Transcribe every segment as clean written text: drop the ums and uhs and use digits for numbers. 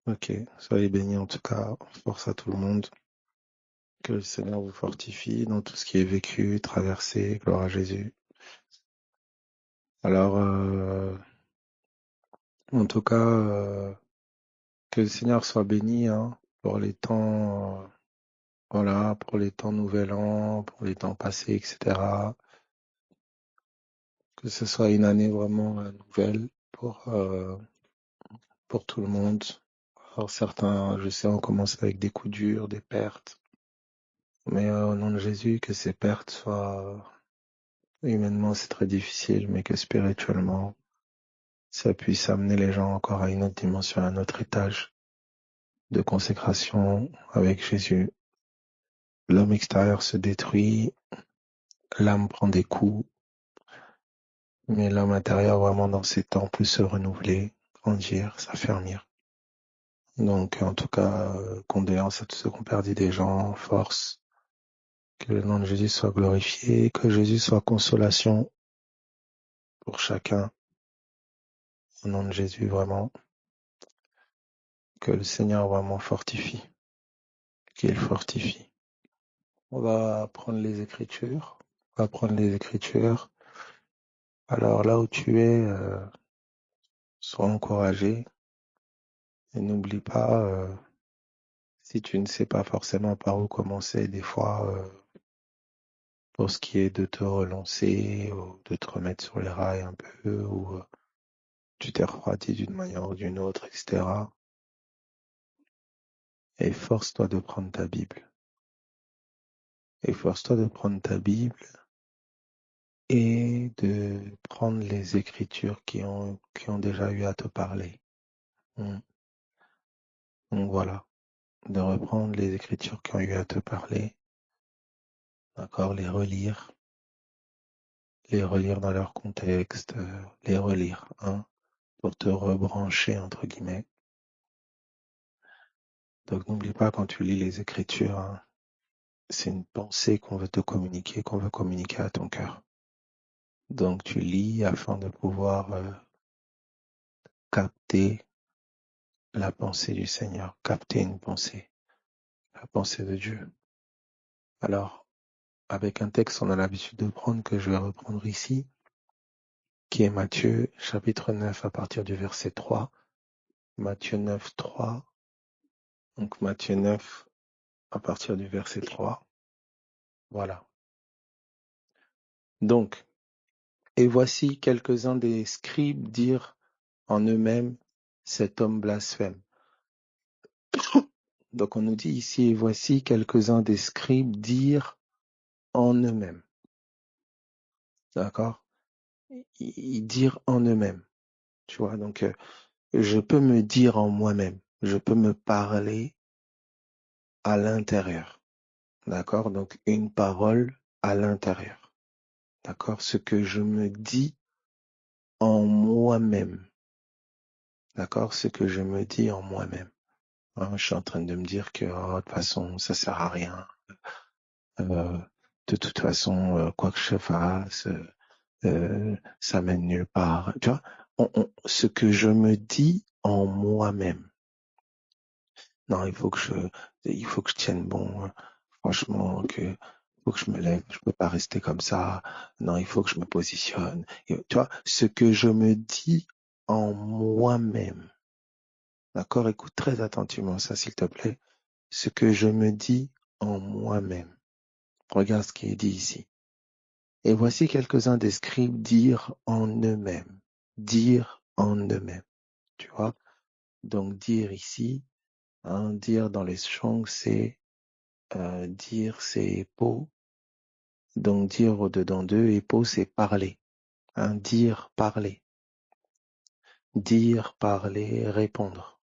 Ok, soyez bénis en tout cas. Force à tout le monde. Que le Seigneur vous fortifie dans tout ce qui est vécu, traversé. Gloire à Jésus. Alors, en tout cas, que le Seigneur soit béni pour les temps, voilà, pour les temps nouvel an, pour les temps passés, etc. Que ce soit une année vraiment nouvelle pour tout le monde. Alors certains, je sais, on commence avec des coups durs, des pertes. Mais au nom de Jésus, que ces pertes soient humainement, c'est très difficile, mais que spirituellement, ça puisse amener les gens encore à une autre dimension, à un autre étage de consécration avec Jésus. L'homme extérieur se détruit, l'âme prend des coups, mais l'homme intérieur vraiment dans ses temps peut se renouveler, grandir, s'affermir. Donc en tout cas, condoléances à tous ceux qui ont perdu des gens, force, que le nom de Jésus soit glorifié, que Jésus soit consolation pour chacun. Au nom de Jésus vraiment, que le Seigneur vraiment fortifie, qu'il fortifie. On va prendre les Écritures. On va prendre les Écritures. Alors là où tu es, sois encouragé et n'oublie pas, si tu ne sais pas forcément par où commencer, des fois, pour ce qui est de te relancer ou de te remettre sur les rails un peu, ou tu t'es refroidi d'une manière ou d'une autre, etc. Efforce-toi de prendre ta Bible. Efforce-toi de prendre ta Bible et de prendre les Écritures qui ont déjà eu à te parler. Mm. Donc voilà, de reprendre les Écritures qui ont eu à te parler, d'accord, les relire dans leur contexte, les relire, pour te rebrancher, entre guillemets. Donc n'oublie pas quand tu lis les Écritures, c'est une pensée qu'on veut te communiquer, qu'on veut communiquer à ton cœur. Donc tu lis afin de pouvoir capter la pensée du Seigneur, capter une pensée, la pensée de Dieu. Alors, avec un texte, on a l'habitude de prendre, que je vais reprendre ici, qui est Matthieu, chapitre 9, à partir du verset 3. Matthieu 9, 3. Donc Matthieu 9, à partir du verset 3. Voilà. Donc, et voici quelques-uns des scribes dirent en eux-mêmes, cet homme blasphème. Donc on nous dit ici, et voici quelques-uns des scribes dirent en eux-mêmes. D'accord? Ils dirent en eux-mêmes. Tu vois, donc je peux me dire en moi-même. Je peux me parler à l'intérieur. D'accord? Donc une parole à l'intérieur. D'accord? Ce que je me dis en moi-même. D'accord? Ce que je me dis en moi-même. Je suis en train de me dire que de toute façon, ça sert à rien. De toute façon, quoi que je fasse, ça mène nulle part. Tu vois? Ce que je me dis en moi-même. Non, il faut que je tienne bon. Franchement, il faut que je me lève. Je peux pas rester comme ça. Non, il faut que je me positionne. Et, tu vois, ce que je me dis en moi-même. D'accord? Écoute très attentivement ça, s'il te plaît. Ce que je me dis en moi-même. Regarde ce qui est dit ici. Et voici quelques-uns des scribes dire en eux-mêmes. Dire en eux-mêmes. Tu vois? Donc, dire ici, dire dans les Strong, c'est dire, c'est po. Donc, dire au-dedans d'eux, et po, c'est parler. Dire, parler. Dire, parler, répondre.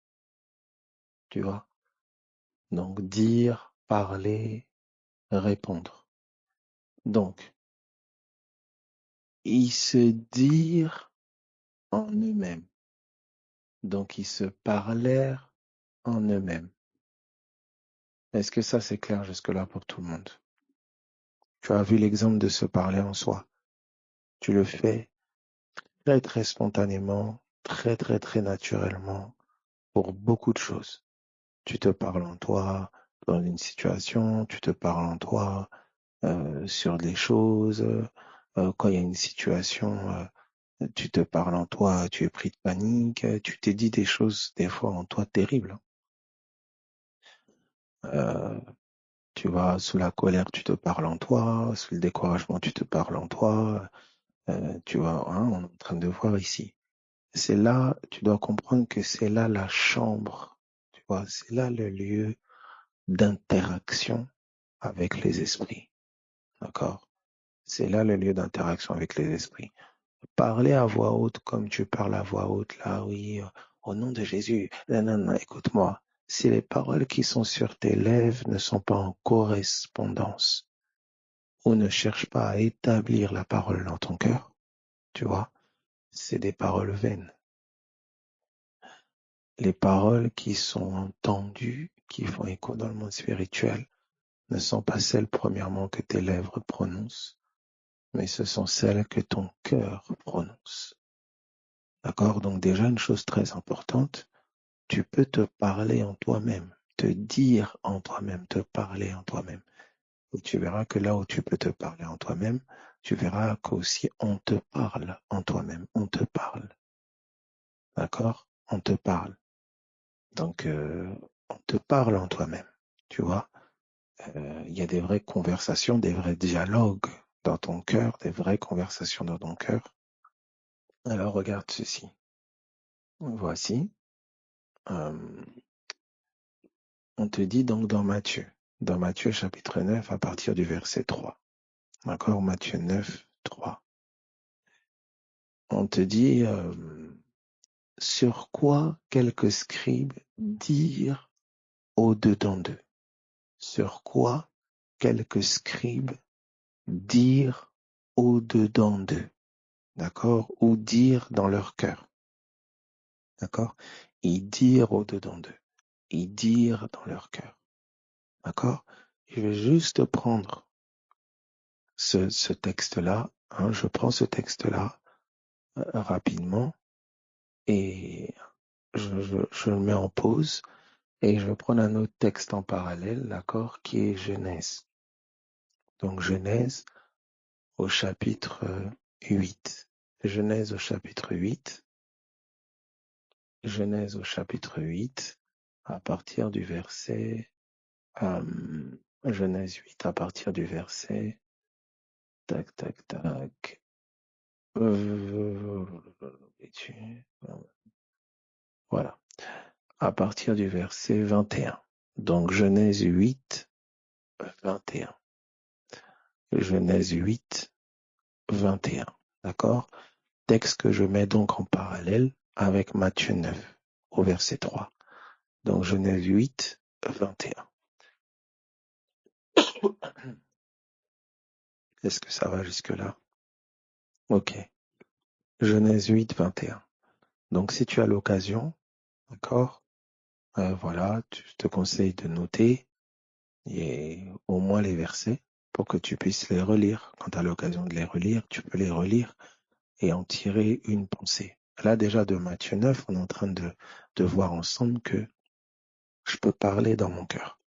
Tu vois? Donc, dire, parler, répondre. Donc, ils se dirent en eux-mêmes. Donc, ils se parlèrent en eux-mêmes. Est-ce que ça, c'est clair jusque-là pour tout le monde? Tu as vu l'exemple de se parler en soi. Tu le fais très, très spontanément, très, très, très naturellement. pour beaucoup de choses. Tu te parles en toi dans une situation, tu te parles en toi sur des choses. Quand il y a une situation, tu te parles en toi, tu es pris de panique, tu t'es dit des choses des fois en toi terribles. Euh, Tu vas sous la colère, tu te parles en toi, sous le découragement, tu te parles en toi. Tu vois, hein, on est en train de voir ici. C'est là, tu dois comprendre que c'est là la chambre, tu vois, c'est là le lieu d'interaction avec les esprits. D'accord? C'est là le lieu d'interaction avec les esprits. Parler à voix haute comme tu parles à voix haute, là, oui, au nom de Jésus. Non, non, non, écoute-moi. Si les paroles qui sont sur tes lèvres ne sont pas en correspondance ou ne cherchent pas à établir la parole dans ton cœur, tu vois, c'est des paroles vaines. Les paroles qui sont entendues, qui font écho dans le monde spirituel, ne sont pas celles premièrement que tes lèvres prononcent, mais ce sont celles que ton cœur prononce. D'accord? Donc déjà une chose très importante, tu peux te parler en toi-même, te dire en toi-même, te parler en toi-même. Et tu verras que là où tu peux te parler en toi-même, tu verras qu'aussi on te parle en toi-même, on te parle. D'accord? On te parle. Donc on te parle en toi-même, tu vois? Il y a des vraies conversations, des vrais dialogues dans ton cœur, des vraies conversations dans ton cœur. Alors regarde ceci. Voici, euh, on te dit donc dans Matthieu chapitre 9 à partir du verset 3. D'accord, Matthieu 9, 3. On te dit sur quoi quelques scribes dirent au-dedans d'eux. Sur quoi quelques scribes dirent au-dedans d'eux. D'accord? Ou dire dans leur cœur. D'accord? Ils dirent au-dedans d'eux. Ils dirent dans leur cœur. D'accord? Je vais juste prendre ce texte-là. Hein, je prends ce texte-là rapidement et je le mets en pause et je vais prendre un autre texte en parallèle, d'accord, qui est Genèse. Donc Genèse au chapitre 8. Genèse au chapitre 8. Genèse au chapitre 8, à partir du verset Genèse 8 à partir du verset tac tac tac voilà, à partir du verset 21. Donc Genèse 8, 21. Genèse 8, 21. D'accord? Texte que je mets donc en parallèle avec Matthieu 9 au verset 3. Donc Genèse 8, 21. Est-ce que ça va jusque-là? Ok. Genèse 8, 21. Donc si tu as l'occasion, d'accord, voilà, je te conseille de noter et au moins les versets pour que tu puisses les relire. Quand tu as l'occasion de les relire, tu peux les relire et en tirer une pensée. Là déjà de Matthieu 9, on est en train de voir ensemble que je peux parler dans mon cœur.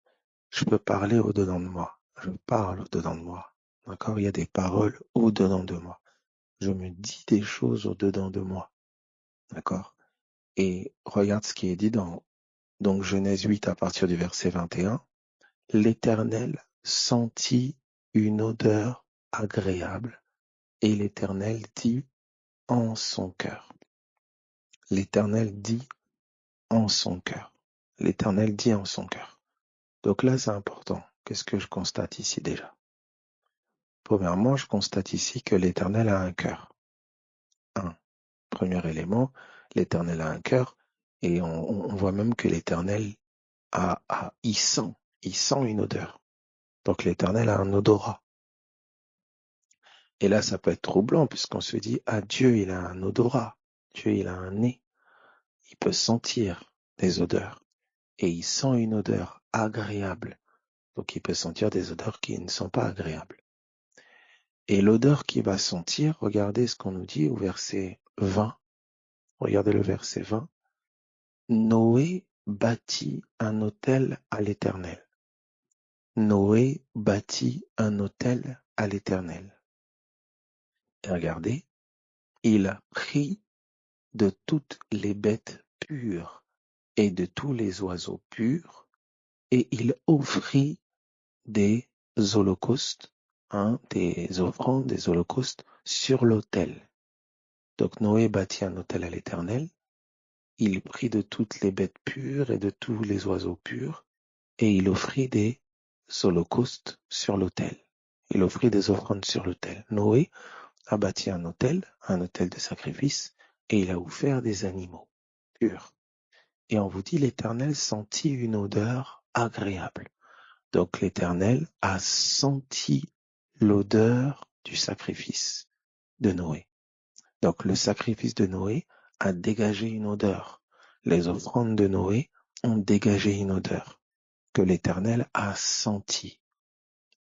Je peux parler au-dedans de moi. Je parle au-dedans de moi. D'accord? Il y a des paroles au-dedans de moi. Je me dis des choses au-dedans de moi. D'accord? Et regarde ce qui est dit dans donc Genèse 8 à partir du verset 21. L'Éternel sentit une odeur agréable et l'Éternel dit en son cœur. L'Éternel dit en son cœur. L'Éternel dit en son cœur. Donc là, c'est important. Qu'est-ce que je constate ici déjà? Premièrement, je constate ici que l'Éternel a un cœur. Premier élément, l'Éternel a un cœur et on voit même que l'Éternel il sent une odeur. Donc l'Éternel a un odorat. Et là, ça peut être troublant puisqu'on se dit, ah, Dieu, il a un odorat. Dieu, il a un nez. Il peut sentir des odeurs. Et il sent une odeur agréable. Donc il peut sentir des odeurs qui ne sont pas agréables. Et l'odeur qu'il va sentir, regardez ce qu'on nous dit au verset 20. Regardez le verset 20. Noé bâtit un autel à l'Éternel. Noé bâtit un autel à l'Éternel. Et regardez, il prit de toutes les bêtes pures et de tous les oiseaux purs, et il offrit des holocaustes, des offrandes, des holocaustes sur l'autel. Donc Noé bâtit un autel à l'Éternel, il prit de toutes les bêtes pures et de tous les oiseaux purs, et il offrit des holocaustes sur l'autel. Il offrit des offrandes sur l'autel. Noé a bâti un autel de sacrifice, et il a offert des animaux purs. Et on vous dit, l'Éternel sentit une odeur agréable. Donc l'Éternel a senti l'odeur du sacrifice de Noé. Donc le sacrifice de Noé a dégagé une odeur. Les offrandes de Noé ont dégagé une odeur que l'Éternel a sentie.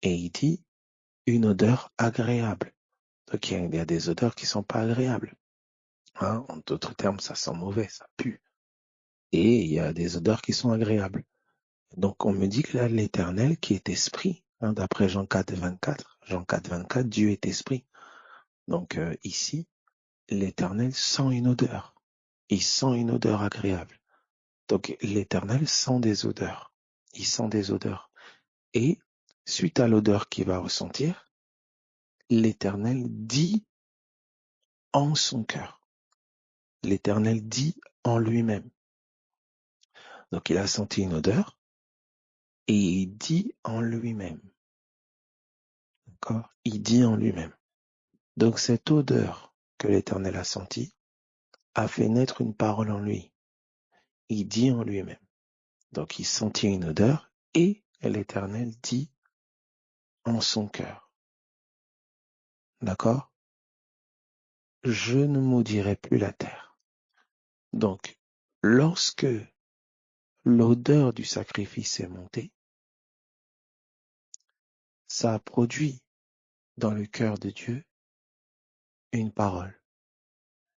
Et il dit une odeur agréable. Donc il y a des odeurs qui sont pas agréables. En d'autres termes, ça sent mauvais, ça pue. Et il y a des odeurs qui sont agréables. Donc on me dit que là, l'Éternel qui est esprit, d'après Jean 4, 24, Dieu est esprit. Donc ici, l'Éternel sent une odeur. Il sent une odeur agréable. Donc l'Éternel sent des odeurs. Il sent des odeurs. Et suite à l'odeur qu'il va ressentir, l'Éternel dit en son cœur. L'Éternel dit en lui-même. Donc il a senti une odeur et il dit en lui-même. D'accord? Il dit en lui-même. Donc cette odeur que l'Éternel a sentie a fait naître une parole en lui. Il dit en lui-même. Donc il sentit une odeur et l'Éternel dit en son cœur. D'accord? Je ne maudirai plus la terre. Donc, lorsque l'odeur du sacrifice est montée, ça a produit dans le cœur de Dieu une parole.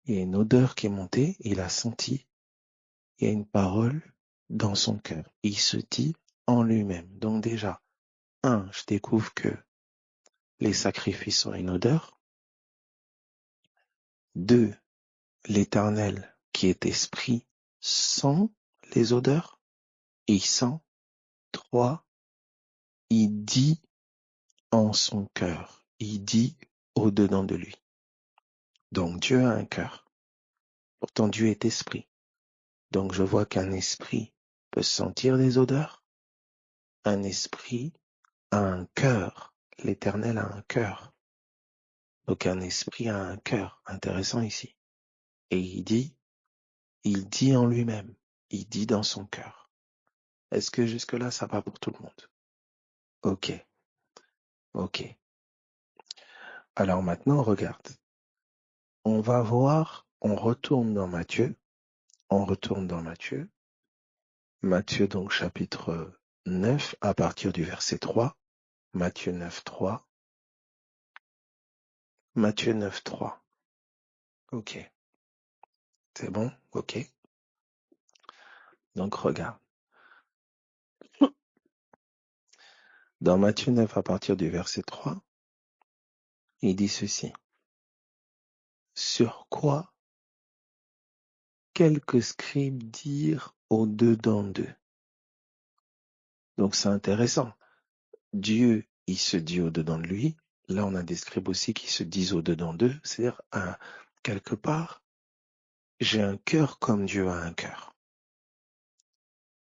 Il y a une odeur qui est montée, il a senti, il y a une parole dans son cœur. Il se dit en lui-même. Donc déjà, je découvre que les sacrifices ont une odeur. 2, l'Éternel qui est esprit sent les odeurs. Il sent. 3, il dit en son cœur. Il dit au-dedans de lui. Donc Dieu a un cœur. Pourtant Dieu est esprit. Donc je vois qu'un esprit peut sentir des odeurs. Un esprit a un cœur. L'Éternel a un cœur. Donc un esprit a un cœur. Intéressant ici. Et il dit en lui-même. Il dit dans son cœur. Est-ce que jusque-là, ça va pour tout le monde? Ok. Alors maintenant, regarde. On va voir, on retourne dans Matthieu. Matthieu donc chapitre 9 à partir du verset 3. Matthieu 9, 3. Matthieu 9, 3. Ok. C'est bon? Ok. Donc regarde. Dans Matthieu 9 à partir du verset 3, il dit ceci. Sur quoi quelques scribes dirent au-dedans d'eux. Donc c'est intéressant. Dieu, il se dit au-dedans de lui. Là, on a des scribes aussi qui se disent au-dedans d'eux. C'est-à-dire, quelque part, j'ai un cœur comme Dieu a un cœur.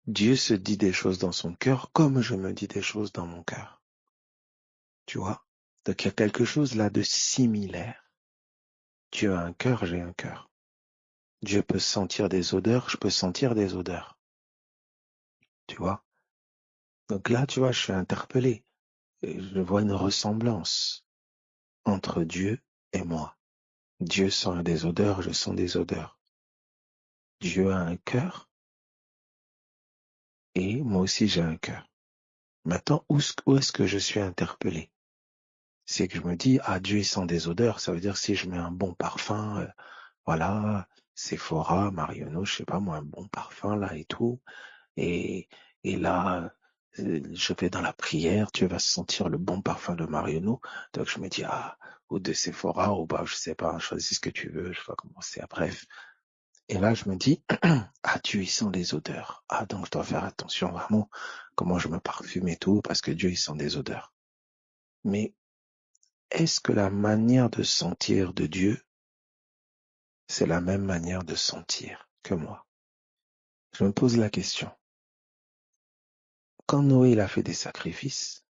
Dieu se dit des choses dans son cœur comme je me dis des choses dans mon cœur. Tu vois? Donc il y a quelque chose là de similaire. Dieu a un cœur, j'ai un cœur. Dieu peut sentir des odeurs, je peux sentir des odeurs. Tu vois? Donc là, tu vois, je suis interpellé. Et je vois une ressemblance entre Dieu et moi. Dieu sent des odeurs, je sens des odeurs. Dieu a un cœur et moi aussi j'ai un cœur. Maintenant, où est-ce que je suis interpellé? C'est que je me dis, Dieu il sent des odeurs, ça veut dire si je mets un bon parfum, voilà, Sephora, Marionneau, je sais pas moi, un bon parfum là et tout. Et, et là, je vais dans la prière, Dieu va sentir le bon parfum de Marionneau. Donc je me dis, ou de Sephora, ou bah, je sais pas, choisis ce que tu veux, je vais commencer à bref. Et là, je me dis, Dieu, il sent les odeurs. Donc je dois faire attention vraiment comment je me parfume et tout, parce que Dieu, il sent des odeurs. Mais est-ce que la manière de sentir de Dieu, c'est la même manière de sentir que moi? Je me pose la question. Quand Noé il a fait des sacrifices,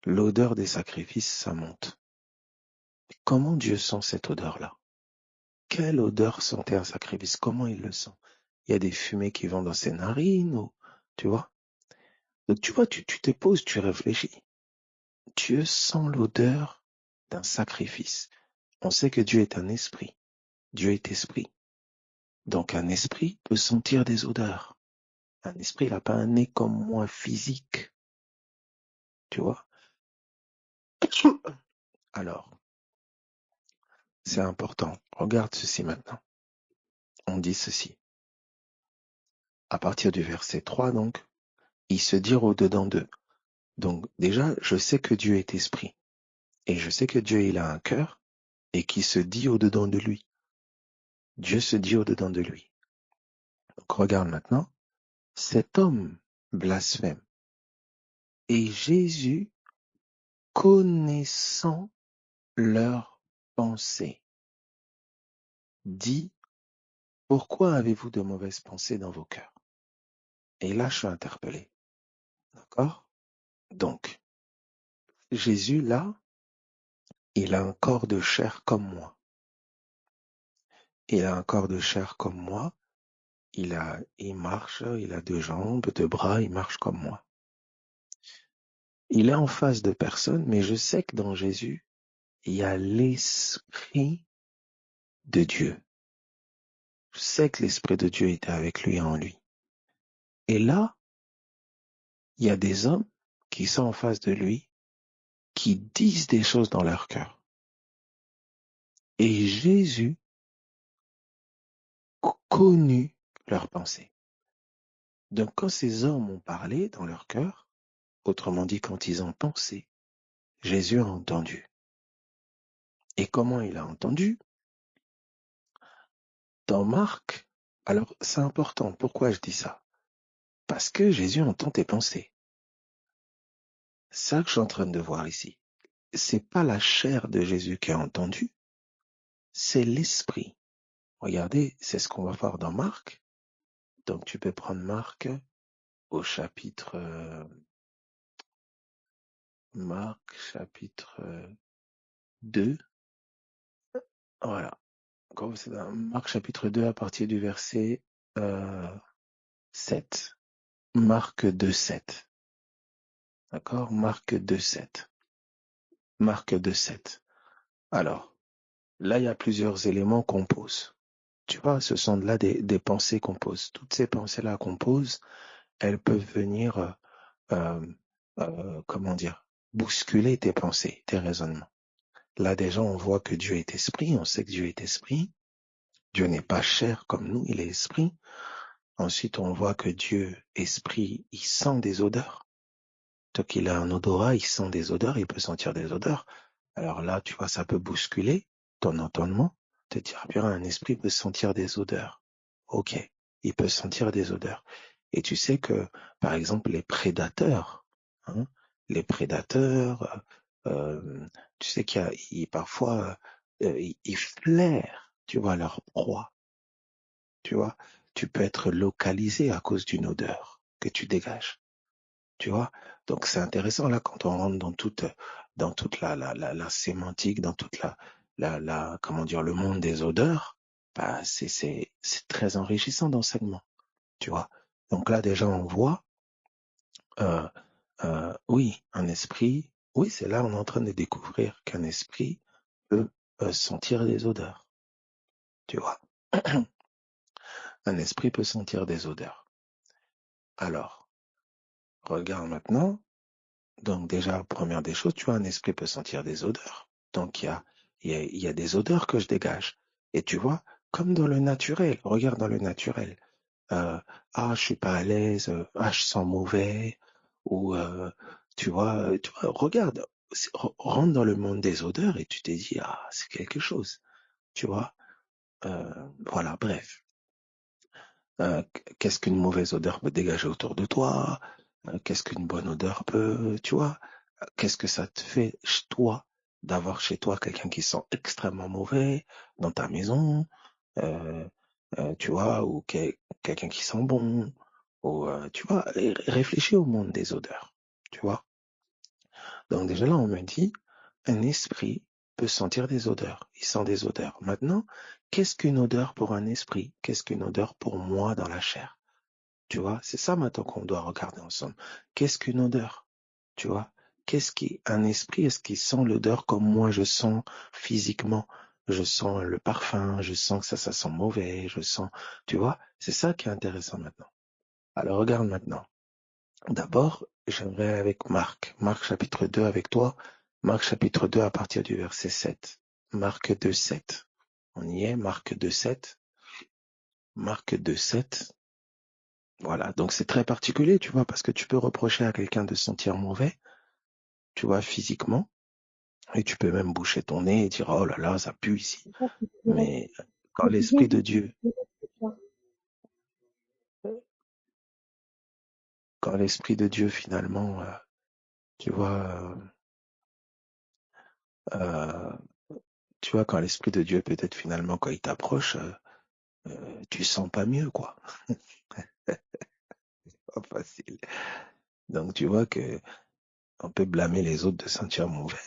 l'odeur des sacrifices, ça monte. Comment Dieu sent cette odeur-là? Quelle odeur sentait un sacrifice? Comment il le sent? Il y a des fumées qui vont dans ses narines, ou, tu vois? Donc tu vois, tu te poses, tu réfléchis. Dieu sent l'odeur d'un sacrifice. On sait que Dieu est un esprit. Dieu est esprit. Donc un esprit peut sentir des odeurs. Un esprit, il n'a pas un nez comme moi physique. Tu vois? Alors, c'est important. Regarde ceci maintenant. On dit ceci. À partir du verset 3, donc, ils se dirent au-dedans d'eux. Donc, déjà, je sais que Dieu est esprit. Et je sais que Dieu, il a un cœur et qui se dit au-dedans de lui. Dieu se dit au-dedans de lui. Donc, regarde maintenant. Cet homme blasphème. Et Jésus, connaissant leurs pensées, dit, pourquoi avez-vous de mauvaises pensées dans vos cœurs? Et là, je suis interpellé. D'accord? Donc, Jésus, là, il a un corps de chair comme moi. Il a un corps de chair comme moi. Il marche, il a 2 jambes, 2 bras, il marche comme moi. Il est en face de personne, mais je sais que dans Jésus, il y a l'Esprit de Dieu. Je sais que l'Esprit de Dieu était avec lui et en lui. Et là, il y a des hommes qui sont en face de lui, qui disent des choses dans leur cœur. Et Jésus connut leurs pensées. Donc quand ces hommes ont parlé dans leur cœur, autrement dit quand ils ont pensé, Jésus a entendu. Et comment il a entendu? Dans Marc, alors c'est important, pourquoi je dis ça? Parce que Jésus entend tes pensées. Ça que je suis en train de voir ici. C'est pas la chair de Jésus qui a entendu, c'est l'esprit. Regardez, c'est ce qu'on va voir dans Marc. Donc tu peux prendre Marc au chapitre Marc chapitre 2. Voilà. Comme c'est dans Marc chapitre 2 à partir du verset 7. Marc 2, 7. D'accord? Marc 2, 7. Marc 2, 7. Alors, là, il y a plusieurs éléments qu'on pose. Tu vois, ce sont là des pensées qu'on pose. Toutes ces pensées-là qu'on pose, elles peuvent venir, comment dire, bousculer tes pensées, tes raisonnements. Là, déjà, on voit que Dieu est esprit. On sait que Dieu est esprit. Dieu n'est pas chair comme nous, il est esprit. Ensuite, on voit que Dieu, esprit, il sent des odeurs. Donc, il a un odorat, il sent des odeurs, il peut sentir des odeurs. Alors là, tu vois, ça peut bousculer ton entendement, te dire, bien, un esprit peut sentir des odeurs. Ok, il peut sentir des odeurs. Et tu sais que, par exemple, les prédateurs, les prédateurs, tu sais parfois, ils flairent, tu vois, leur proie. Tu vois, tu peux être localisé à cause d'une odeur que tu dégages. Tu vois, donc c'est intéressant là quand on rentre dans toute la sémantique, dans toute comment dire, le monde des odeurs. Bah c'est très enrichissant d'enseignement. Tu vois, donc là déjà on voit, oui, un esprit. Oui, c'est là on est en train de découvrir qu'un esprit peut sentir des odeurs. Tu vois, un esprit peut sentir des odeurs. Alors, regarde maintenant. Donc déjà, première des choses, tu vois, un esprit peut sentir des odeurs. Donc il y a des odeurs que je dégage. Et tu vois, comme dans le naturel. Regarde dans le naturel. Je suis pas à l'aise, je sens mauvais, ou regarde, rentre dans le monde des odeurs et tu te dis, c'est quelque chose, tu vois. Voilà, bref. Qu'est-ce qu'une mauvaise odeur peut dégager autour de toi? Qu'est-ce qu'une bonne odeur peut, tu vois? Qu'est-ce que ça te fait, toi, d'avoir chez toi quelqu'un qui sent extrêmement mauvais dans ta maison? euh, Tu vois, ou quelqu'un qui sent bon, ou tu vois, réfléchis au monde des odeurs, tu vois. Donc déjà là, on me dit, un esprit peut sentir des odeurs, il sent des odeurs. Maintenant, qu'est-ce qu'une odeur pour un esprit? Qu'est-ce qu'une odeur pour moi dans la chair? Tu vois, c'est ça maintenant qu'on doit regarder ensemble. Qu'est-ce qu'une odeur? Tu vois, qu'est-ce qui, un esprit, est-ce qu'il sent l'odeur comme moi je sens physiquement? Je sens le parfum, je sens que ça sent mauvais, je sens, tu vois, c'est ça qui est intéressant maintenant. Alors regarde maintenant. D'abord, j'aimerais avec Marc. Marc chapitre 2 avec toi. Marc chapitre 2 à partir du verset 7. Marc 2, 7. On y est, Marc 2, 7. Marc 2, 7. Voilà, donc c'est très particulier, tu vois, parce que tu peux reprocher à quelqu'un de se sentir mauvais, tu vois, physiquement, et tu peux même boucher ton nez et dire, oh là là, ça pue ici. Ça, c'est direct. Mais quand Mais l'Esprit de Jésus, Dieu, c'est ça. quand l'Esprit de Dieu finalement, tu vois, euh, tu vois, quand l'Esprit de Dieu peut-être finalement, quand il t'approche, tu sens pas mieux, quoi. Pas facile. Donc tu vois que on peut blâmer les autres de sentir mauvais,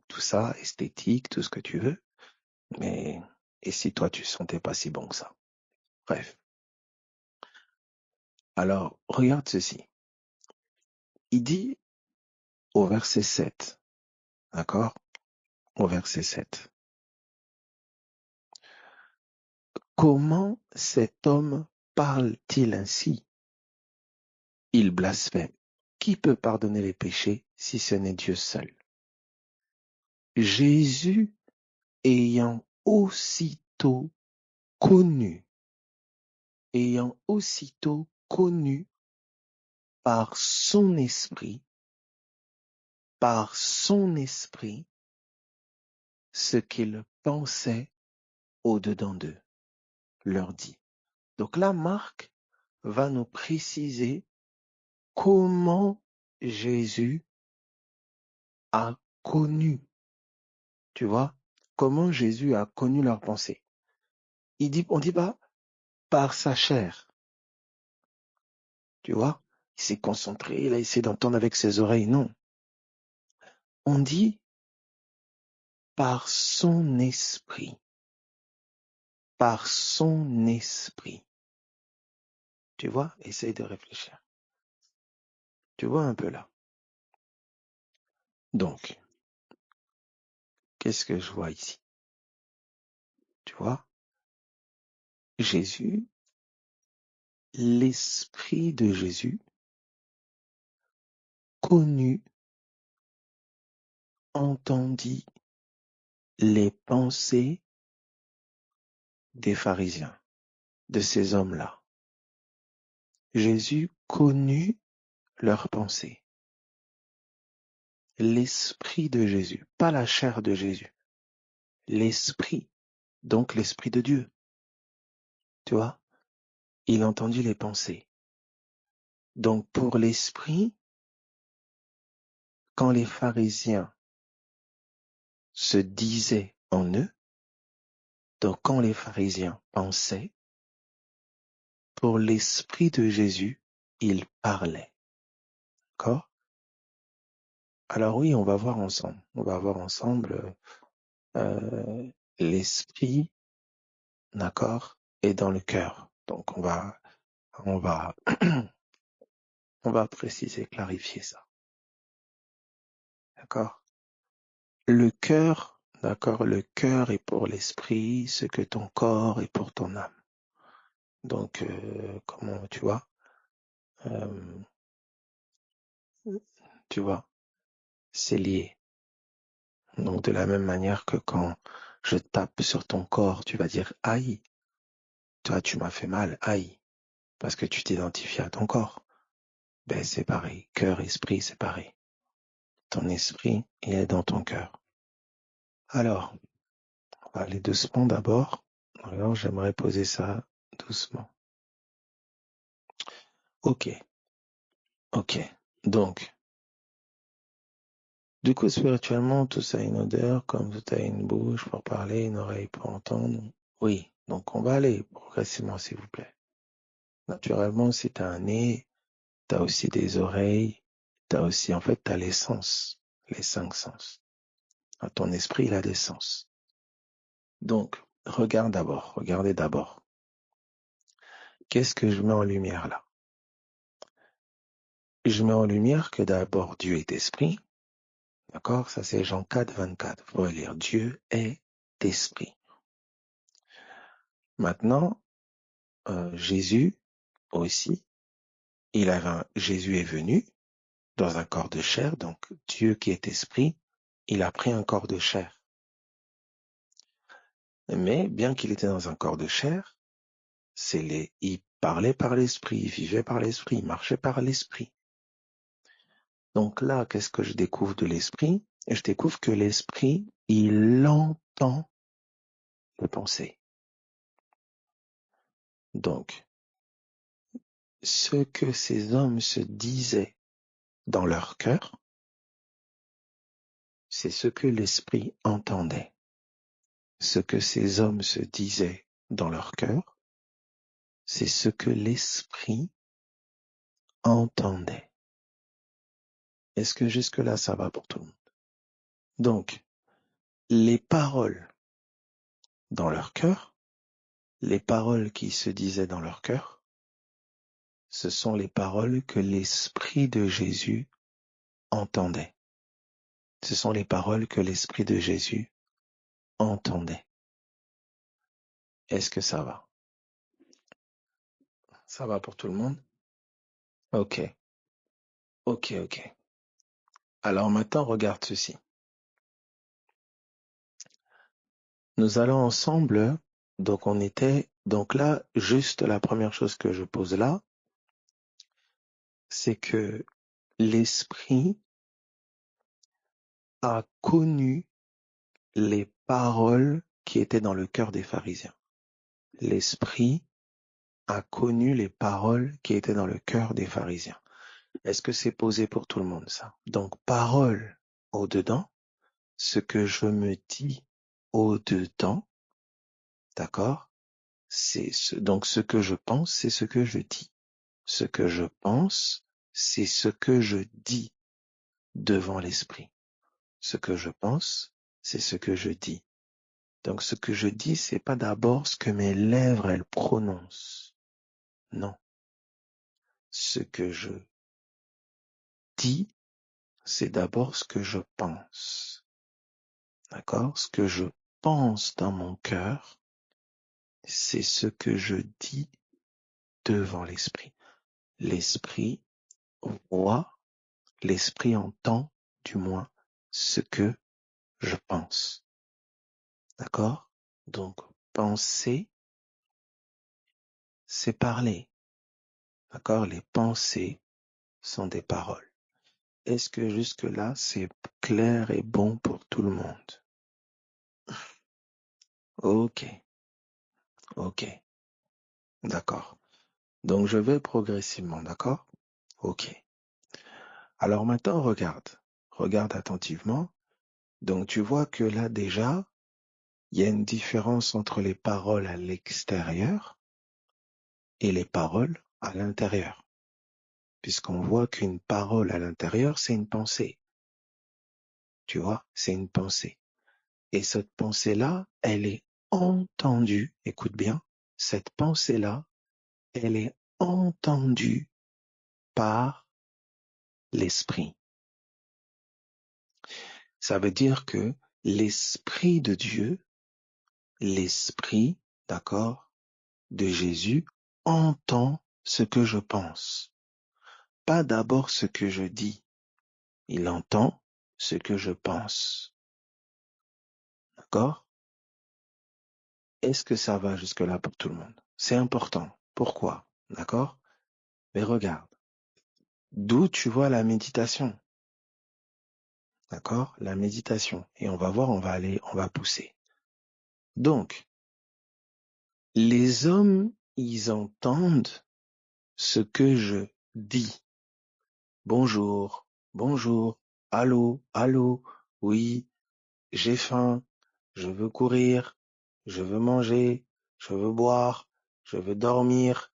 tout ça, esthétique, tout ce que tu veux, mais et si toi tu sentais pas si bon que ça? Bref. Alors, regarde ceci. Il dit au verset 7, d'accord? Au verset 7. Comment cet homme parle-t-il ainsi? Il blasphème. Qui peut pardonner les péchés si ce n'est Dieu seul? Jésus ayant connu, ayant aussitôt connu par son esprit, ce qu'il pensait au-dedans d'eux, leur dit. Donc là, Marc va nous préciser comment Jésus a connu, tu vois, comment Jésus a connu leurs pensées. On dit pas par sa chair, tu vois. Il s'est concentré, il a essayé d'entendre avec ses oreilles, non. On dit par son esprit, par son esprit. Tu vois, essaye de réfléchir. Tu vois un peu là. Donc, qu'est-ce que je vois ici? Tu vois, Jésus, l'esprit de Jésus, connu, entendit les pensées des pharisiens, de ces hommes-là. Jésus connut leurs pensées. L'esprit de Jésus, pas la chair de Jésus. L'esprit, donc l'esprit de Dieu. Tu vois, il entendit les pensées. Donc pour l'esprit, quand les pharisiens se disaient en eux, donc quand les pharisiens pensaient, pour l'esprit de Jésus, il parlait. D'accord? Alors oui, on va voir ensemble. On va voir ensemble l'esprit, d'accord, est dans le cœur. Donc on va, on va préciser, clarifier ça. D'accord? Le cœur, d'accord, le cœur est pour l'esprit, ce que ton corps est pour ton âme. Donc, comment, euh, tu vois, c'est lié. Donc, de la même manière que quand je tape sur ton corps, tu vas dire aïe. Toi, tu m'as fait mal, aïe, parce que tu t'identifies à ton corps. Ben, c'est pareil. Cœur, esprit, c'est pareil. Ton esprit, il est dans ton cœur. Alors, on va aller doucement d'abord. Alors, j'aimerais poser ça doucement. Ok. Donc, du coup, spirituellement, tout ça a une odeur, comme tout a une bouche pour parler, une oreille pour entendre. Oui. Donc, on va aller progressivement, s'il vous plaît. Naturellement, si tu as un nez, tu as aussi des oreilles, tu as aussi, en fait, tu as les sens, les 5 sens. Ton esprit, il a des sens. Donc, regardez d'abord. Qu'est-ce que je mets en lumière là? Je mets en lumière que d'abord Dieu est esprit. D'accord? Ça c'est Jean 4, 24. Vous pouvez lire Dieu est esprit. Maintenant, Jésus aussi, Jésus est venu dans un corps de chair, donc Dieu qui est esprit, il a pris un corps de chair. Mais bien qu'il était dans un corps de chair, il parlait par l'esprit, il vivait par l'esprit, il marchait par l'esprit. Donc là, qu'est-ce que je découvre de l'esprit? Je découvre que l'esprit, il entend les pensées. Donc, ce que ces hommes se disaient dans leur cœur, c'est ce que l'esprit entendait. Ce que ces hommes se disaient dans leur cœur, c'est ce que l'esprit entendait. Est-ce que jusque-là, ça va pour tout le monde? Donc, les paroles dans leur cœur, les paroles qui se disaient dans leur cœur, ce sont les paroles que l'esprit de Jésus entendait. Ce sont les paroles que l'esprit de Jésus entendait. Est-ce que ça va? Ça va pour tout le monde? Ok. Alors maintenant, regarde ceci. Nous allons ensemble, donc là, juste la première chose que je pose là, c'est que l'esprit a connu les paroles qui étaient dans le cœur des pharisiens. L'esprit a connu les paroles qui étaient dans le cœur des pharisiens. Est-ce que c'est posé pour tout le monde, ça? Donc, parole au-dedans, ce que je me dis au-dedans, d'accord? Donc, ce que je pense, c'est ce que je dis. Ce que je pense, c'est ce que je dis devant l'esprit. Ce que je pense, c'est ce que je dis. Donc, ce que je dis, c'est pas d'abord ce que mes lèvres, elles prononcent. Non. Ce que je dis, c'est d'abord ce que je pense. D'accord? Ce que je pense dans mon cœur, c'est ce que je dis devant l'esprit. L'esprit voit, l'esprit entend, du moins, ce que je pense. D'accord? Donc, penser, c'est parler. D'accord? Les pensées sont des paroles. Est-ce que jusque-là, c'est clair et bon pour tout le monde? Ok. D'accord. Donc, je vais progressivement, d'accord? Ok. Alors maintenant, regarde attentivement. Donc tu vois que là déjà, il y a une différence entre les paroles à l'extérieur et les paroles à l'intérieur. Puisqu'on voit qu'une parole à l'intérieur, c'est une pensée. Tu vois, c'est une pensée. Et cette pensée-là, elle est entendue, écoute bien, cette pensée-là, elle est entendue par l'esprit. Ça veut dire que l'esprit de Dieu, l'esprit, d'accord, de Jésus entend ce que je pense. Pas d'abord ce que je dis. Il entend ce que je pense. D'accord? Est-ce que ça va jusque-là pour tout le monde? C'est important. Pourquoi? D'accord? Mais regarde, d'où tu vois la méditation. D'accord? La méditation. Et on va voir, on va pousser. Donc, les hommes, ils entendent ce que je dis. Bonjour, bonjour, allô, allô, oui, j'ai faim, je veux courir, je veux manger, je veux boire, je veux dormir,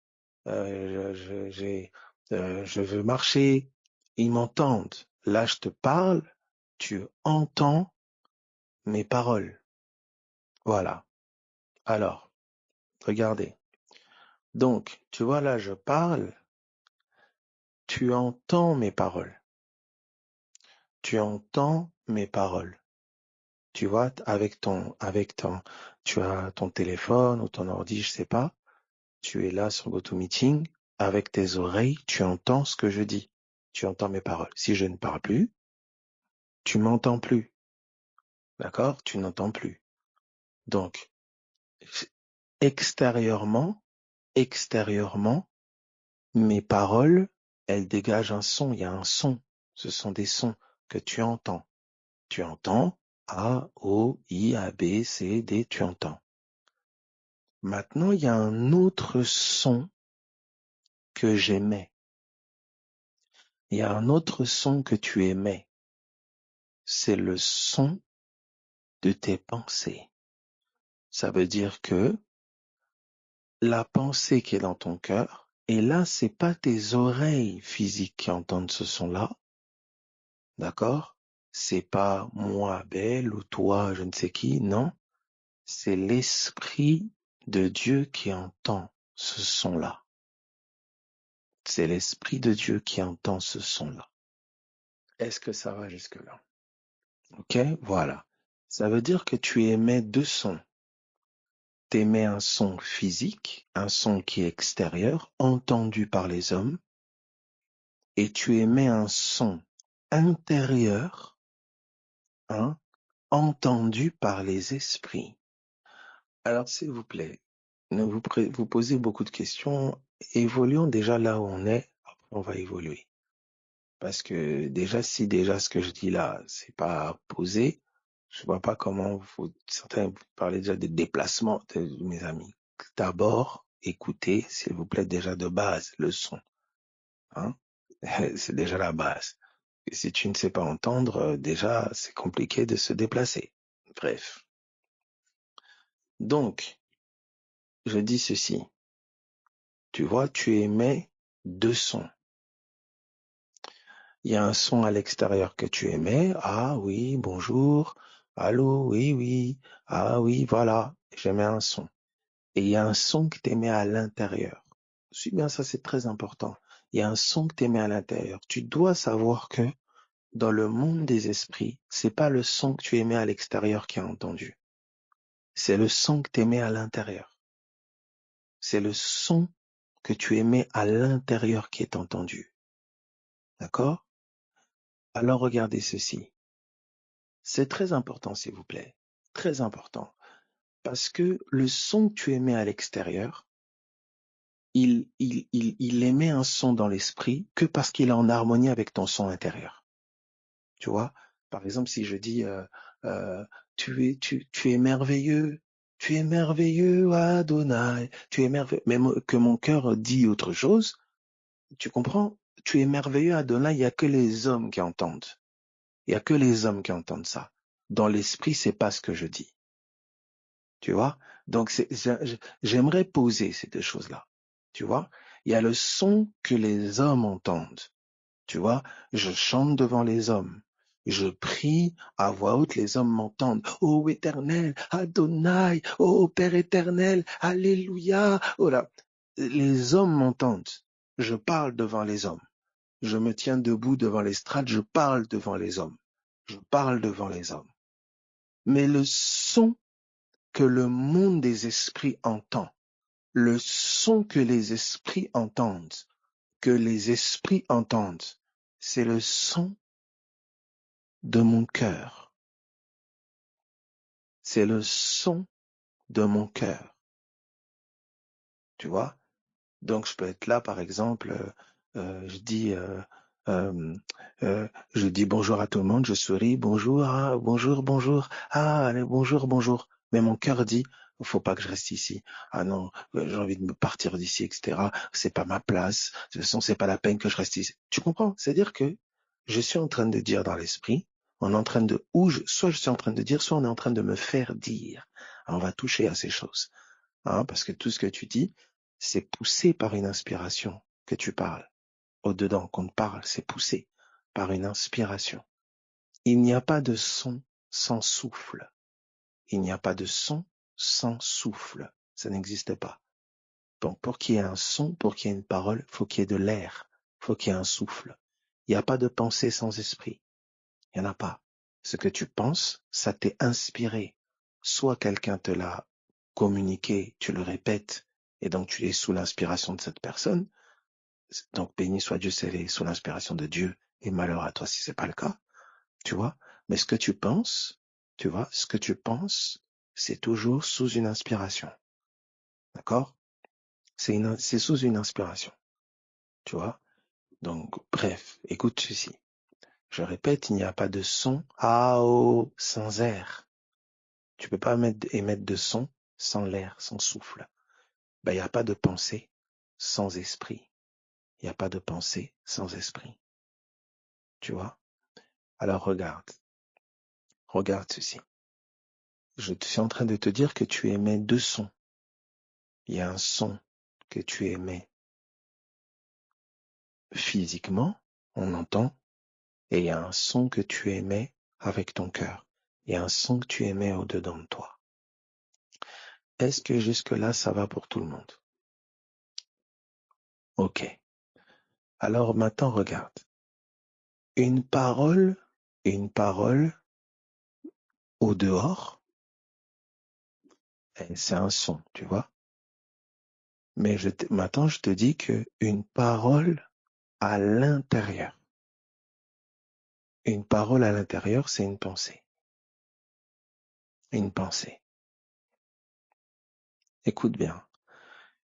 je veux marcher. Ils m'entendent. Là, je te parle, tu entends mes paroles. Voilà. Alors, regardez. Donc, tu vois, là, je parle, tu entends mes paroles. Tu entends mes paroles. Tu vois, tu as ton téléphone ou ton ordi, je sais pas. Tu es là sur GoToMeeting. Avec tes oreilles, tu entends ce que je dis. Tu entends mes paroles. Si je ne parle plus, tu m'entends plus. D'accord? Tu n'entends plus. Donc, extérieurement, extérieurement, mes paroles, elles dégagent un son. Il y a un son. Ce sont des sons que tu entends. Tu entends A, O, I, A, B, C, D, tu entends. Maintenant, il y a un autre son que j'émets. Il y a un autre son que tu émets. C'est le son de tes pensées. Ça veut dire que la pensée qui est dans ton cœur, et là, c'est pas tes oreilles physiques qui entendent ce son-là, d'accord? C'est pas moi, Belle, ou toi, je ne sais qui, non. C'est l'Esprit de Dieu qui entend ce son-là. C'est l'Esprit de Dieu qui entend ce son-là. Est-ce que ça va jusque-là? Ok, voilà. Ça veut dire que tu émets deux sons. Tu émets un son physique, un son qui est extérieur, entendu par les hommes, et tu émets un son intérieur, hein, entendu par les esprits. Alors, s'il vous plaît, ne vous posez beaucoup de questions. Évoluons déjà là où on est, après on va évoluer. Parce que déjà, si déjà ce que je dis là, c'est pas posé, je vois pas comment certains vous parlez déjà de déplacement de mes amis. D'abord, écoutez, s'il vous plaît, déjà de base, le son, hein. C'est déjà la base. Et si tu ne sais pas entendre, déjà, c'est compliqué de se déplacer. Bref. Donc, je dis ceci. Tu vois, tu émets deux sons. Il y a un son à l'extérieur que tu émets. Ah oui, bonjour. Allô, oui, oui. Ah oui, voilà. J'émets un son. Et il y a un son que tu émets à l'intérieur. Suis bien, ça c'est très important. Il y a un son que tu émets à l'intérieur. Tu dois savoir que dans le monde des esprits, c'est pas le son que tu émets à l'extérieur qui est entendu. C'est le son que tu émets à l'intérieur. C'est le son que tu émets à l'intérieur qui est entendu. D'accord? Alors regardez ceci. C'est très important, s'il vous plaît. Très important. Parce que le son que tu émets à l'extérieur, il émet un son dans l'esprit que parce qu'il est en harmonie avec ton son intérieur. Tu vois? Par exemple, si je dis euh, tu es merveilleux, Adonai, tu es merveilleux, mais que mon cœur dit autre chose, tu comprends? Tu es merveilleux, Adonai, il n'y a que les hommes qui entendent. Il n'y a que les hommes qui entendent ça. Dans l'esprit, c'est pas ce que je dis. Tu vois? Donc, j'aimerais poser ces deux choses-là. Tu vois? Il y a le son que les hommes entendent. Tu vois? Je chante devant les hommes. Je prie à voix haute, les hommes m'entendent. Ô Éternel, Adonai, ô Père éternel, Alléluia. Oh là. Les hommes m'entendent. Je parle devant les hommes. Je me tiens debout devant l'estrade, je parle devant les hommes. Je parle devant les hommes. Mais le son que le monde des esprits entend, le son que les esprits entendent, c'est le son de mon cœur. C'est le son de mon cœur. tu vois. Donc, je peux être là, par exemple, je dis, je dis bonjour à tout le monde, je souris, bonjour, ah, bonjour, bonjour, ah, allez, bonjour, bonjour. Mais mon cœur dit, faut pas que je reste ici. Ah non, j'ai envie de me partir d'ici, etc. C'est pas ma place. De toute façon, c'est pas la peine que je reste ici. Tu comprends? C'est-à-dire que je suis en train de dire dans l'esprit, on est en train de, soit je suis en train de dire, soit on est en train de me faire dire. On va toucher à ces choses. Hein, parce que tout ce que tu dis, c'est poussé par une inspiration que tu parles. Au-dedans, qu'on te parle, c'est poussé par une inspiration. Il n'y a pas de son sans souffle. Il n'y a pas de son sans souffle. Ça n'existe pas. Donc, pour qu'il y ait un son, pour qu'il y ait une parole, faut qu'il y ait de l'air. Faut qu'il y ait un souffle. Il n'y a pas de pensée sans esprit. Il n'y en a pas. Ce que tu penses, ça t'est inspiré. Soit quelqu'un te l'a communiqué, tu le répètes, et donc tu es sous l'inspiration de cette personne. Donc béni soit Dieu, c'est sous l'inspiration de Dieu, et malheur à toi si c'est pas le cas, tu vois. Mais ce que tu penses, tu vois, ce que tu penses, c'est toujours sous une inspiration. D'accord? C'est sous une inspiration, tu vois. Donc, bref, écoute ceci. Je répète, il n'y a pas de son AO sans air. Tu peux pas émettre de son sans l'air, sans souffle. Ben, il n'y a pas de pensée sans esprit. Il n'y a pas de pensée sans esprit. Tu vois? Alors regarde ceci. Je suis en train de te dire que tu émets deux sons. Il y a un son que tu émets physiquement, on entend, et il y a un son que tu émets avec ton cœur. Il y a un son que tu émets au-dedans de toi. Est-ce que jusque-là, ça va pour tout le monde? Ok. Alors maintenant, regarde. Une parole au dehors, c'est un son, tu vois. Mais maintenant, je te dis que une parole à l'intérieur, c'est une pensée. Une pensée. Écoute bien.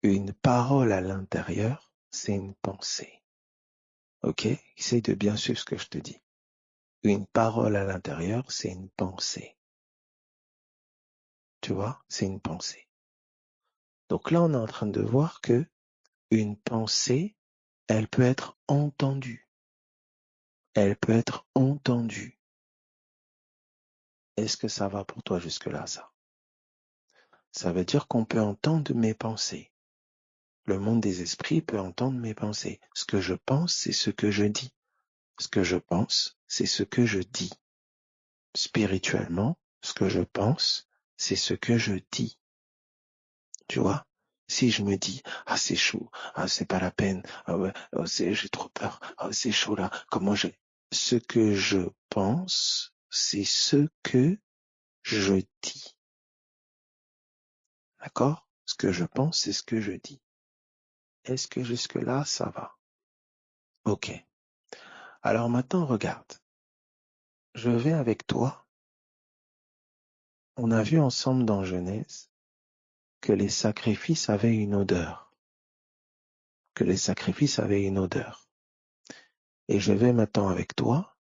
Une parole à l'intérieur, c'est une pensée. Ok? Essaye de bien suivre ce que je te dis. Une parole à l'intérieur, c'est une pensée. Tu vois? C'est une pensée. Donc là, on est en train de voir que une pensée, elle peut être entendue. Elle peut être entendue. Est-ce que ça va pour toi jusque-là, ça? Ça veut dire qu'on peut entendre mes pensées. Le monde des esprits peut entendre mes pensées. Ce que je pense, c'est ce que je dis. Ce que je pense, c'est ce que je dis. Spirituellement, ce que je pense, c'est ce que je dis. Tu vois? Si je me dis, ah, c'est chaud, ah, c'est pas la peine, ah ouais, oh, j'ai trop peur, ah, c'est chaud là, ce que je pense, c'est ce que je dis. D'accord? Ce que je pense, c'est ce que je dis. Est-ce que jusque-là, ça va? Ok. Alors maintenant, regarde. Je vais avec toi. On a vu ensemble dans Genèse que les sacrifices avaient une odeur. Que les sacrifices avaient une odeur. Et je vais maintenant avec toi.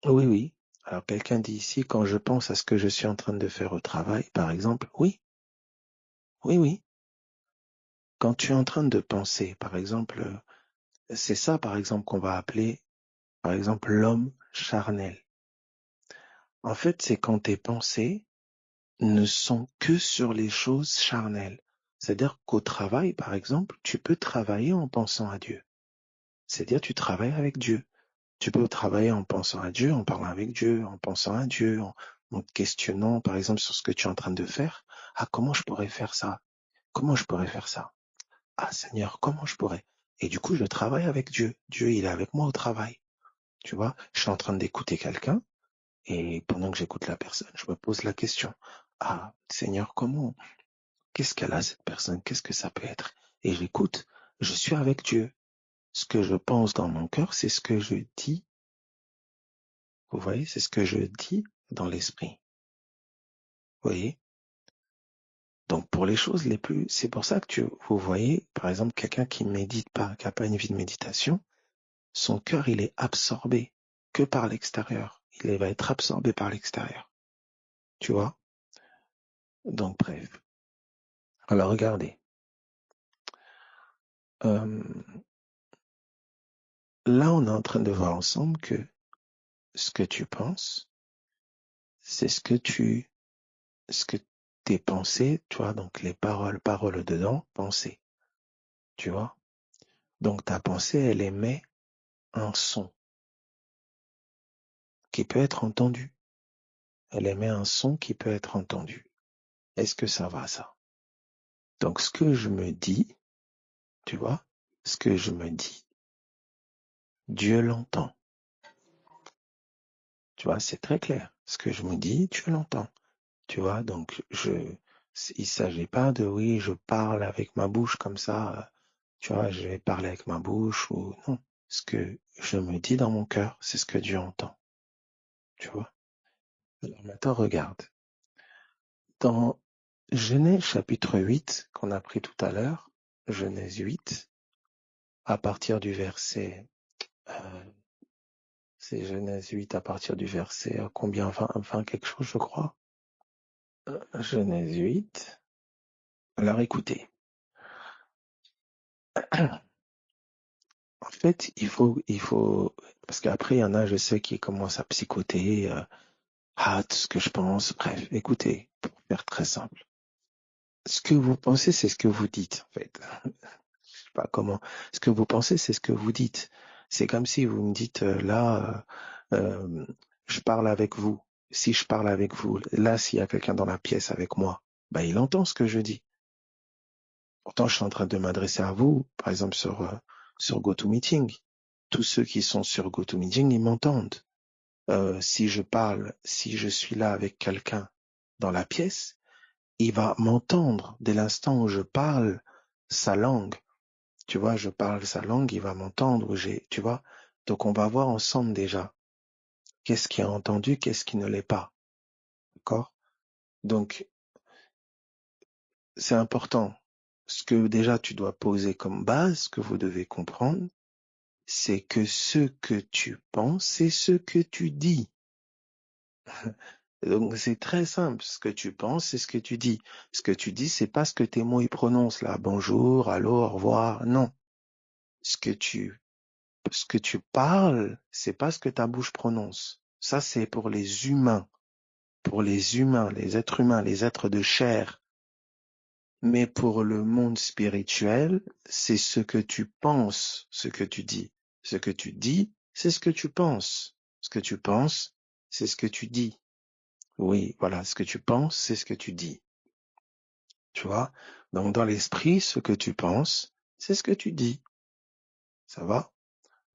Oui, oui. Alors quelqu'un dit ici, quand je pense à ce que je suis en train de faire au travail, par exemple, oui, oui, oui. Quand tu es en train de penser, par exemple, c'est ça, par exemple, qu'on va appeler, par exemple, l'homme charnel. En fait, c'est quand tes pensées ne sont que sur les choses charnelles. C'est-à-dire qu'au travail, par exemple, tu peux travailler en pensant à Dieu. C'est-à-dire tu travailles avec Dieu. Tu peux travailler en pensant à Dieu, en parlant avec Dieu, en pensant à Dieu, en te questionnant, par exemple, sur ce que tu es en train de faire. Ah, comment je pourrais faire ça? Comment je pourrais faire ça? Ah, Seigneur, comment je pourrais? Et du coup, je travaille avec Dieu. Dieu, il est avec moi au travail. Tu vois, je suis en train d'écouter quelqu'un et pendant que j'écoute la personne, je me pose la question. Ah, Seigneur, qu'est-ce qu'elle a cette personne? Qu'est-ce que ça peut être? Et j'écoute. Je suis avec Dieu. Ce que je pense dans mon cœur, c'est ce que je dis. Vous voyez, c'est ce que je dis dans l'esprit. Vous voyez? Donc, pour les choses les plus... C'est pour ça que vous voyez, par exemple, quelqu'un qui ne médite pas, qui n'a pas une vie de méditation, son cœur, il est absorbé que par l'extérieur. Il va être absorbé par l'extérieur. Tu vois? Donc, bref. Alors, regardez. Là, on est en train de voir ensemble que ce que tu penses, c'est ce que tes pensées, tu vois, donc les paroles dedans, pensées, tu vois. Donc, ta pensée, elle émet un son qui peut être entendu. Elle émet un son qui peut être entendu. Est-ce que ça va, ça? Donc, ce que je me dis, tu vois, ce que je me dis, Dieu l'entend. Tu vois, c'est très clair. Ce que je me dis, Dieu l'entend. Tu vois, donc il s'agit pas de oui, je parle avec ma bouche comme ça, tu vois, je vais parler avec ma bouche ou non. Ce que je me dis dans mon cœur, c'est ce que Dieu entend. Tu vois. Alors maintenant, regarde. Dans Genèse chapitre 8, qu'on a pris tout à l'heure, Genèse 8, à partir du verset, c'est Genèse 8 à partir du verset combien, 20 quelque chose, je crois. Genèse 8. Alors écoutez. En fait, il faut, parce qu'après, il y en a, je sais, qui commencent à psychoter, tout ce que je pense, bref, écoutez, pour faire très simple. Ce que vous pensez, c'est ce que vous dites, en fait. Je sais pas comment. Ce que vous pensez, c'est ce que vous dites. C'est comme si vous me dites, je parle avec vous. Si je parle avec vous, là, s'il y a quelqu'un dans la pièce avec moi, ben, il entend ce que je dis. Pourtant, je suis en train de m'adresser à vous, par exemple, sur GoToMeeting. Tous ceux qui sont sur GoToMeeting, ils m'entendent. Si je parle, si je suis là avec quelqu'un dans la pièce, il va m'entendre dès l'instant où je parle sa langue. Tu vois, je parle sa langue, il va m'entendre. Tu vois. Donc, on va voir ensemble déjà qu'est-ce qui est entendu, qu'est-ce qui ne l'est pas. D'accord? Donc, c'est important. Ce que déjà tu dois poser comme base, ce que vous devez comprendre, c'est que ce que tu penses, c'est ce que tu dis. Donc c'est très simple. Ce que tu penses, c'est ce que tu dis. Ce que tu dis, c'est pas ce que tes mots ils prononcent là. Bonjour, allô, au revoir. Non. Ce que tu parles, c'est pas ce que ta bouche prononce. Ça, c'est pour les humains. Pour les humains, les êtres humains, les êtres de chair. Mais pour le monde spirituel, c'est ce que tu penses, ce que tu dis. Ce que tu dis, c'est ce que tu penses. Ce que tu penses, c'est ce que tu dis. Oui, voilà, ce que tu penses, c'est ce que tu dis. Tu vois? Donc, dans l'esprit, ce que tu penses, c'est ce que tu dis. Ça va?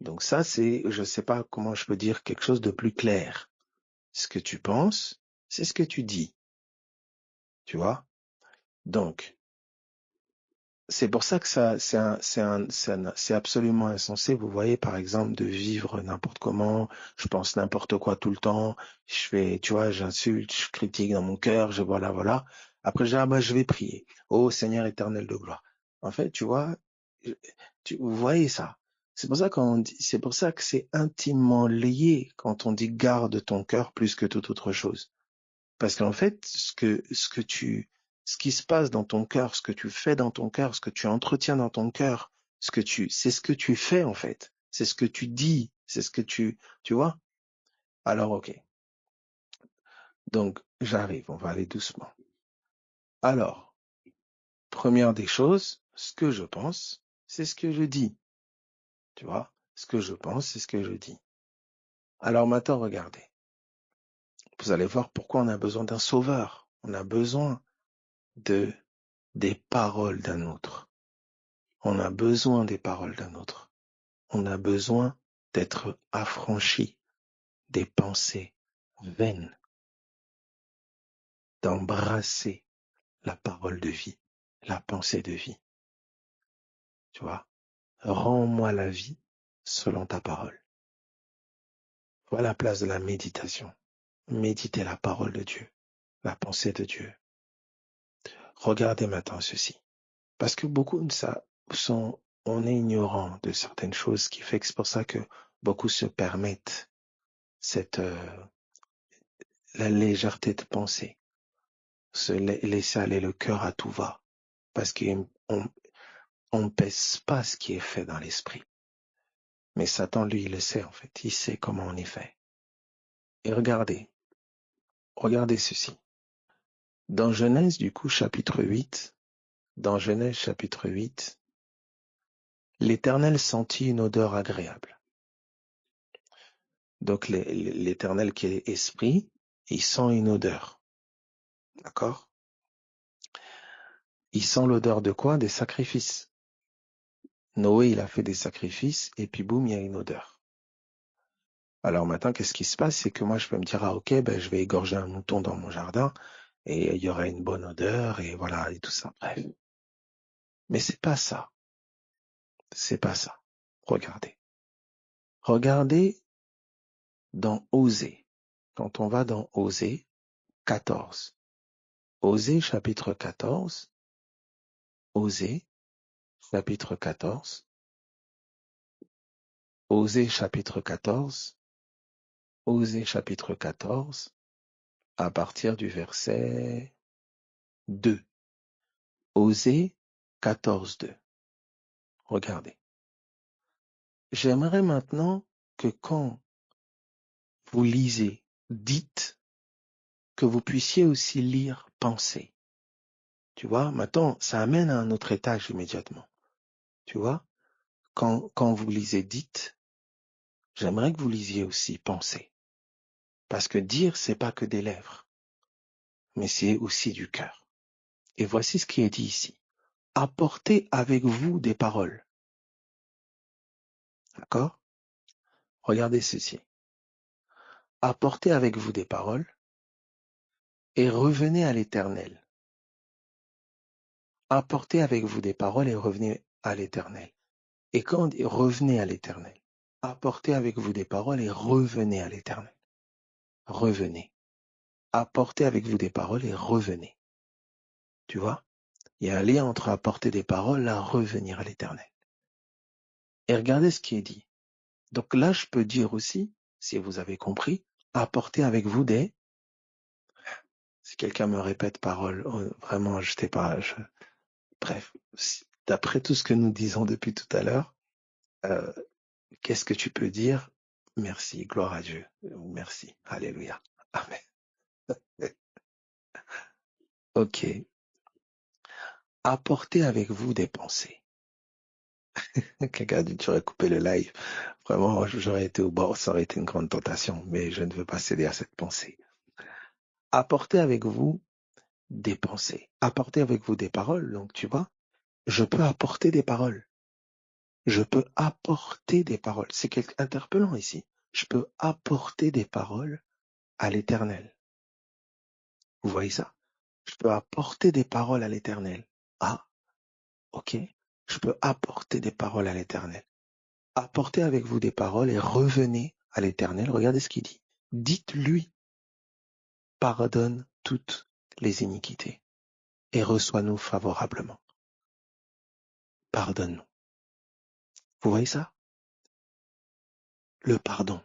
Donc ça, je sais pas comment je peux dire quelque chose de plus clair. Ce que tu penses, c'est ce que tu dis. Tu vois? Donc, c'est pour ça que c'est absolument insensé. Vous voyez, par exemple, de vivre n'importe comment. Je pense n'importe quoi tout le temps. Je fais, tu vois, j'insulte, je critique dans mon cœur, voilà. Après, je vais prier. Ô Seigneur éternel de gloire. En fait, tu vois, vous voyez ça. C'est pour ça que c'est intimement lié quand on dit garde ton cœur plus que toute autre chose. Parce qu'en fait, ce qui se passe dans ton cœur, ce que tu fais dans ton cœur, ce que tu entretiens dans ton cœur, c'est ce que tu fais, en fait. C'est ce que tu dis, c'est ce que tu vois? Alors, ok. Donc, j'arrive, on va aller doucement. Alors, première des choses, ce que je pense, c'est ce que je dis. Tu vois? Ce que je pense, c'est ce que je dis. Alors maintenant, regardez. Vous allez voir pourquoi on a besoin d'un sauveur. On a besoin des paroles d'un autre. On a besoin des paroles d'un autre. On a besoin d'être affranchi des pensées vaines, d'embrasser la parole de vie, la pensée de vie. Tu vois? Rends-moi la vie selon ta parole. Voilà la place de la méditation. Méditer la parole de Dieu, la pensée de Dieu. Regardez maintenant ceci. Parce que beaucoup de ça on est ignorant de certaines choses, ce qui fait que c'est pour ça que beaucoup se permettent la légèreté de penser, se laisser aller le cœur à tout va, parce qu'on ne pèse pas ce qui est fait dans l'esprit. Mais Satan, lui, il le sait en fait, il sait comment on est fait. Et regardez ceci. Dans Genèse, du coup, chapitre 8, l'Éternel sentit une odeur agréable. Donc l'Éternel qui est esprit, il sent une odeur. D'accord? Il sent l'odeur de quoi? Des sacrifices. Noé, il a fait des sacrifices et puis boum, il y a une odeur. Alors maintenant, qu'est-ce qui se passe? C'est que moi, je peux me dire, ah ok, ben, je vais égorger un mouton dans mon jardin et il y aura une bonne odeur et voilà, et tout ça. Bref. Mais c'est pas ça. C'est pas ça. Regardez. Regardez dans Osée. Quand on va dans Osée 14. Osée chapitre 14. Osée chapitre 14. Osée chapitre 14. Osée chapitre 14. À partir du verset 2. Osée 14, 2. Regardez. J'aimerais maintenant que quand vous lisez, dites, que vous puissiez aussi lire, penser. Tu vois, maintenant, ça amène à un autre étage immédiatement. Tu vois, quand vous lisez, dites, j'aimerais que vous lisiez aussi, penser. Parce que dire, c'est pas que des lèvres, mais c'est aussi du cœur. Et voici ce qui est dit ici. Apportez avec vous des paroles. D'accord? Regardez ceci. Apportez avec vous des paroles et revenez à l'Éternel. Apportez avec vous des paroles et revenez à l'Éternel. Et quand on dit revenez à l'Éternel, apportez avec vous des paroles et revenez à l'Éternel. Revenez. Apportez avec vous des paroles et revenez. Tu vois? Il y a un lien entre apporter des paroles et revenir à l'Éternel. Et regardez ce qui est dit. Donc là, je peux dire aussi, si vous avez compris, apportez avec vous des... Si quelqu'un me répète parole, vraiment, je sais pas. Bref, d'après tout ce que nous disons depuis tout à l'heure, qu'est-ce que tu peux dire? Merci, gloire à Dieu. Merci, alléluia. Amen. Ok. Apportez avec vous des pensées. Quelqu'un a dit, tu aurais coupé le live. Vraiment, j'aurais été au bord, ça aurait été une grande tentation, mais je ne veux pas céder à cette pensée. Apportez avec vous des pensées. Apportez avec vous des paroles. Donc, tu vois, je peux apporter des paroles. Je peux apporter des paroles. C'est quelque interpellant ici. Je peux apporter des paroles à l'Éternel. Vous voyez ça? Je peux apporter des paroles à l'Éternel. Ah, ok. Je peux apporter des paroles à l'Éternel. Apportez avec vous des paroles et revenez à l'Éternel. Regardez ce qu'il dit. Dites-lui, pardonne toutes les iniquités et reçois-nous favorablement. Pardonne-nous. Vous voyez ça? Le pardon.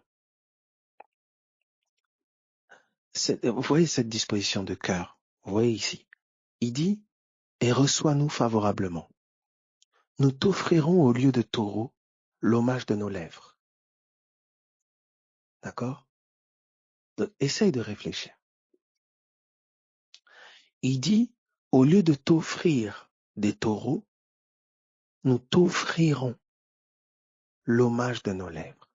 Vous voyez cette disposition de cœur? Vous voyez ici? Il dit, et reçois-nous favorablement. Nous t'offrirons au lieu de taureau l'hommage de nos lèvres. D'accord? Donc, essaye de réfléchir. Il dit, au lieu de t'offrir des taureaux, nous t'offrirons l'hommage de nos lèvres.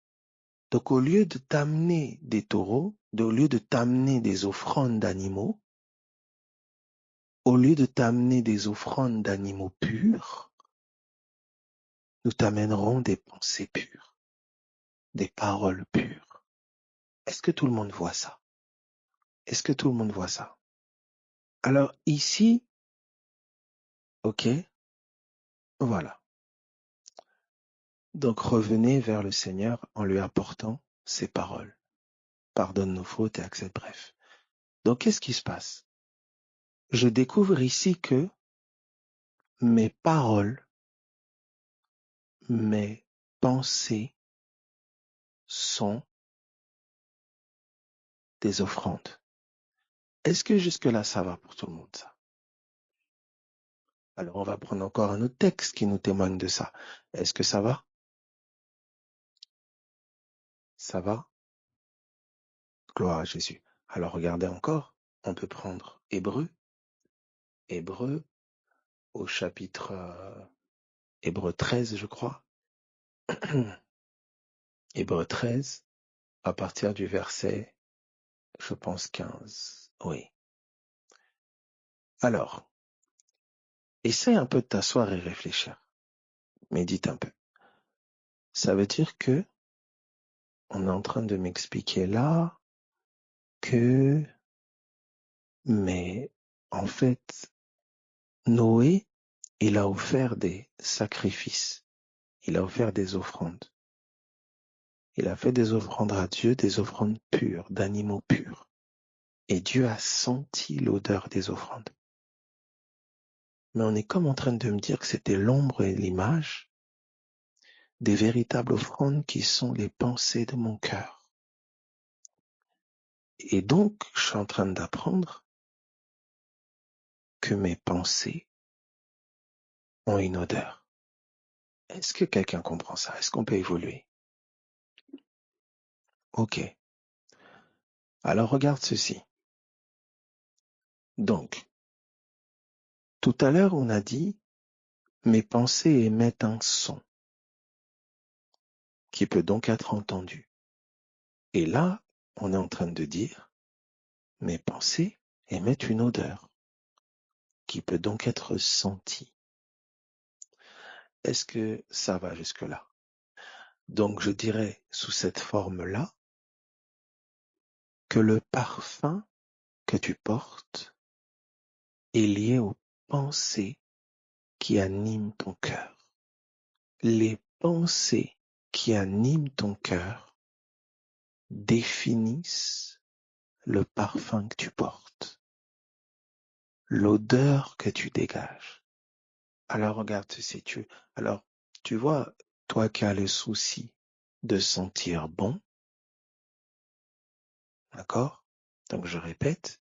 Donc, au lieu de t'amener des taureaux, au lieu de t'amener des offrandes d'animaux, au lieu de t'amener des offrandes d'animaux purs, nous t'amènerons des pensées pures, des paroles pures. Est-ce que tout le monde voit ça? Est-ce que tout le monde voit ça? Alors ici, ok, voilà. Donc revenez vers le Seigneur en lui apportant ses paroles. Pardonne nos fautes et accepte, bref. Donc qu'est-ce qui se passe? je découvre ici que mes paroles, mes pensées sont des offrandes. Est-ce que jusque-là, ça va pour tout le monde, ça? Alors, on va prendre encore un autre texte qui nous témoigne de ça. Est-ce que ça va? Ça va? Gloire à Jésus. Alors, regardez encore. On peut prendre Hébreu. Hébreu au chapitre Hébreu 13, je crois. Hébreu 13, à partir du verset, je pense 15. Oui. Alors, essaie un peu de t'asseoir et réfléchir. Médite un peu. Ça veut dire que on est en train de m'expliquer là que, mais en fait, Noé, il a offert des sacrifices. Il a offert des offrandes. Il a fait des offrandes à Dieu, des offrandes pures, d'animaux purs. Et Dieu a senti l'odeur des offrandes. Mais on est comme en train de me dire que c'était l'ombre et l'image des véritables offrandes qui sont les pensées de mon cœur. Et donc, je suis en train d'apprendre que mes pensées ont une odeur. Est-ce que quelqu'un comprend ça? Est-ce qu'on peut évoluer? Ok. Alors regarde ceci. Donc, tout à l'heure, on a dit, mes pensées émettent un son qui peut donc être entendu. Et là, on est en train de dire, mes pensées émettent une odeur qui peut donc être sentie. Est-ce que ça va jusque-là? Donc, je dirais sous cette forme-là que le parfum que tu portes est lié aux pensées qui animent ton cœur. Les pensées qui animent ton cœur définissent le parfum que tu portes, l'odeur que tu dégages. Alors regarde ceci, alors tu vois, toi qui as le souci de sentir bon, d'accord? Donc je répète,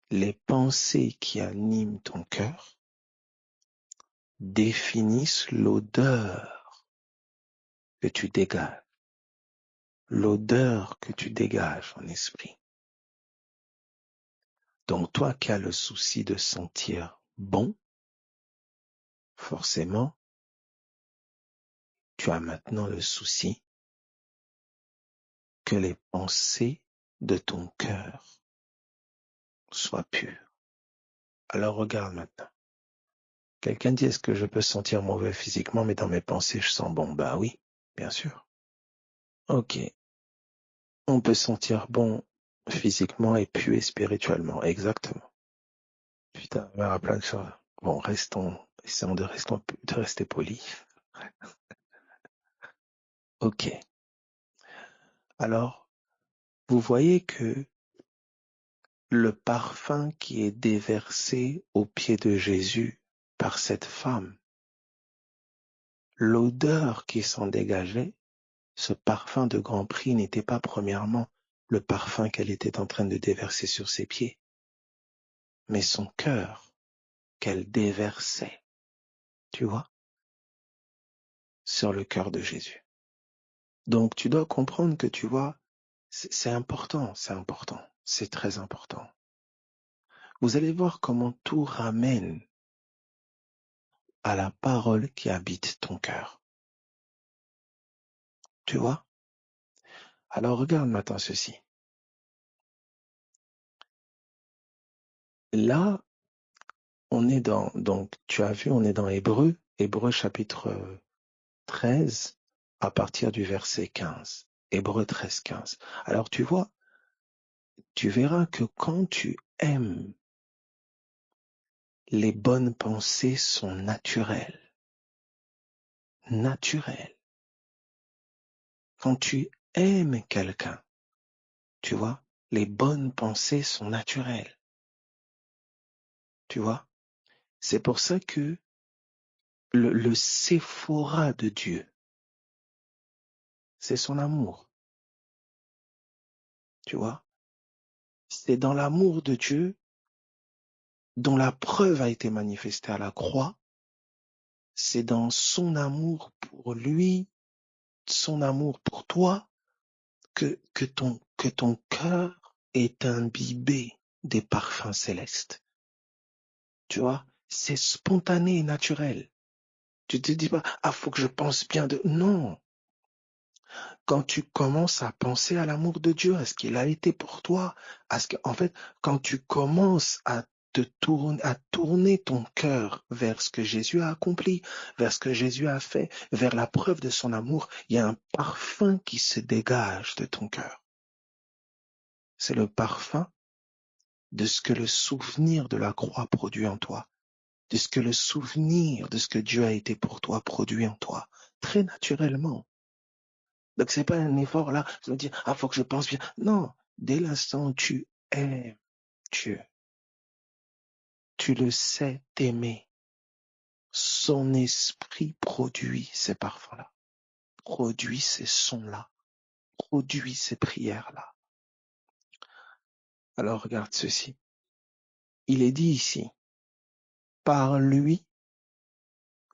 les pensées qui animent ton cœur définissent l'odeur que tu dégages, l'odeur que tu dégages en esprit. Donc toi qui as le souci de sentir bon, forcément, tu as maintenant le souci que les pensées de ton cœur soient pures. Alors regarde maintenant. Quelqu'un dit, est-ce que je peux sentir mauvais physiquement, mais dans mes pensées, je sens bon? Ben oui, bien sûr. Ok. On peut sentir bon physiquement et puer spirituellement. Exactement. Putain, on verra plein de choses. Bon, essayons de rester polis. Ok. Alors, vous voyez que le parfum qui est déversé aux pieds de Jésus par cette femme, l'odeur qui s'en dégageait, ce parfum de grand prix n'était pas premièrement le parfum qu'elle était en train de déverser sur ses pieds, mais son cœur qu'elle déversait, tu vois, sur le cœur de Jésus. Donc tu dois comprendre que, tu vois, c'est important, c'est très important. Vous allez voir comment tout ramène à la parole qui habite ton cœur. Tu vois? Alors regarde maintenant ceci. Là, on est donc tu as vu, on est dans Hébreu chapitre 13 à partir du verset 15. Hébreu 13, 15. Alors tu vois, tu verras que quand tu aimes, les bonnes pensées sont naturelles. Naturelles. Quand tu aimes quelqu'un, tu vois, les bonnes pensées sont naturelles. Tu vois? C'est pour ça que le Séphora de Dieu, c'est son amour. Tu vois? C'est dans l'amour de Dieu dont la preuve a été manifestée à la croix. C'est dans son amour pour lui, son amour pour toi, que ton cœur est imbibé des parfums célestes. Tu vois? C'est spontané et naturel. Tu te dis pas, ah, faut que je pense bien de... Non. Quand tu commences à penser à l'amour de Dieu, à ce qu'il a été pour toi, en fait, quand tu commences à tourner ton cœur vers ce que Jésus a accompli, vers ce que Jésus a fait, vers la preuve de son amour, il y a un parfum qui se dégage de ton cœur. C'est le parfum de ce que le souvenir de la croix produit en toi, de ce que le souvenir de ce que Dieu a été pour toi produit en toi, très naturellement. Donc c'est pas un effort là, je me dis, ah, faut que je pense bien. Non, dès l'instant où tu aimes Dieu, tu le sais t'aimer, son esprit produit ces parfums-là, produit ces sons-là, produit ces prières-là. Alors regarde ceci. Il est dit ici, par lui,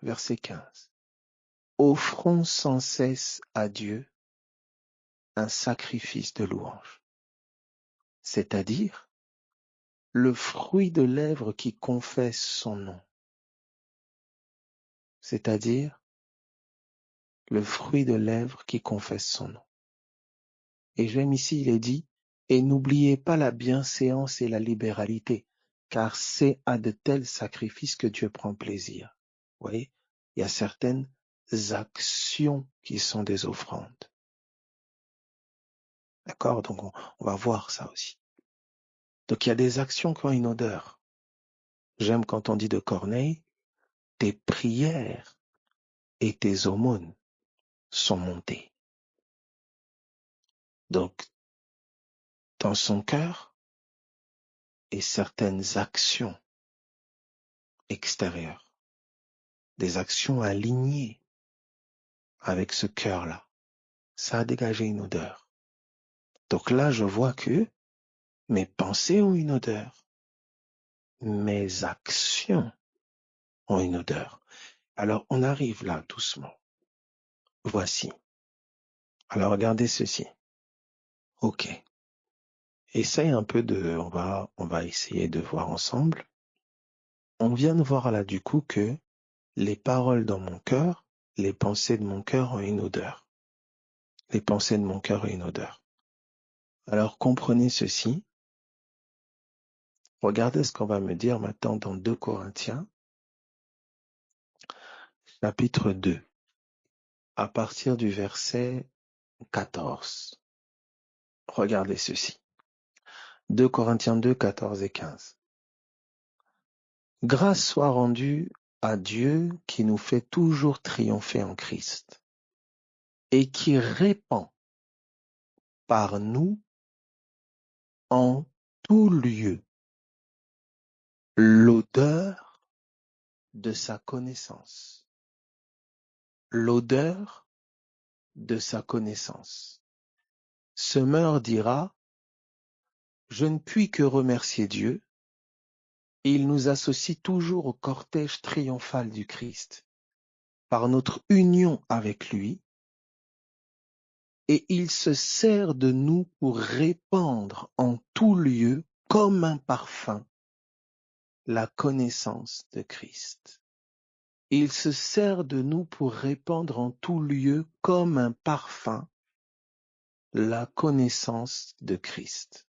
verset 15, offrons sans cesse à Dieu un sacrifice de louange, c'est-à-dire le fruit de lèvres qui confesse son nom, c'est-à-dire le fruit de lèvres qui confesse son nom. Et j'aime ici, il est dit, et n'oubliez pas la bienséance et la libéralité, car c'est à de tels sacrifices que Dieu prend plaisir. Vous voyez, il y a certaines actions qui sont des offrandes. D'accord? Donc on va voir ça aussi. Donc il y a des actions qui ont une odeur. J'aime quand on dit de Corneille, tes prières et tes aumônes sont montées. Donc, dans son cœur et certaines actions extérieures, des actions alignées avec ce cœur-là, ça a dégagé une odeur. Donc là, je vois que mes pensées ont une odeur, mes actions ont une odeur. Alors, on arrive là doucement. Voici. Alors, regardez ceci. OK. Essaye un peu on va essayer de voir ensemble. On vient de voir là du coup que les paroles dans mon cœur, les pensées de mon cœur ont une odeur. Les pensées de mon cœur ont une odeur. Alors comprenez ceci. Regardez ce qu'on va me dire maintenant dans 2 Corinthiens, chapitre 2, à partir du verset 14. Regardez ceci. 2 Corinthiens 2, 14 et 15. Grâce soit rendue à Dieu qui nous fait toujours triompher en Christ et qui répand par nous en tout lieu l'odeur de sa connaissance. L'odeur de sa connaissance. Semeur dira, je ne puis que remercier Dieu. Il nous associe toujours au cortège triomphal du Christ par notre union avec lui, et il se sert de nous pour répandre en tout lieu, comme un parfum, la connaissance de Christ. Il se sert de nous pour répandre en tout lieu, comme un parfum, la connaissance de Christ.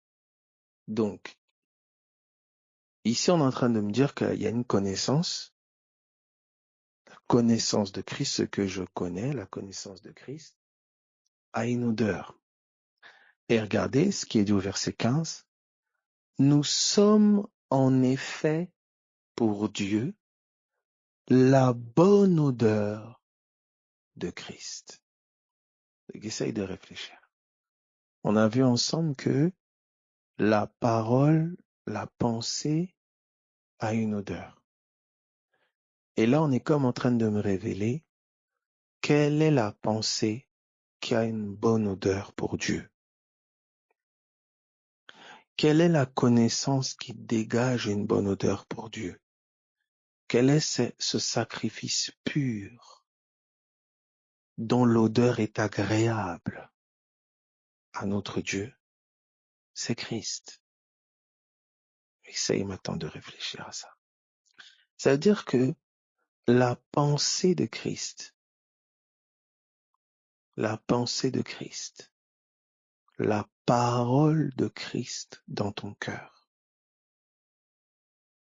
Donc, ici on est en train de me dire qu'il y a une connaissance, la connaissance de Christ, ce que je connais, la connaissance de Christ, a une odeur. Et regardez ce qui est dit au verset 15. Nous sommes en effet pour Dieu la bonne odeur de Christ. Essaye de réfléchir. On a vu ensemble que la parole, la pensée a une odeur. Et là, on est comme en train de me révéler quelle est la pensée qui a une bonne odeur pour Dieu. Quelle est la connaissance qui dégage une bonne odeur pour Dieu? Quel est ce sacrifice pur dont l'odeur est agréable à notre Dieu? C'est Christ. Essaye maintenant de réfléchir à ça. Ça veut dire que la pensée de Christ, la parole de Christ dans ton cœur,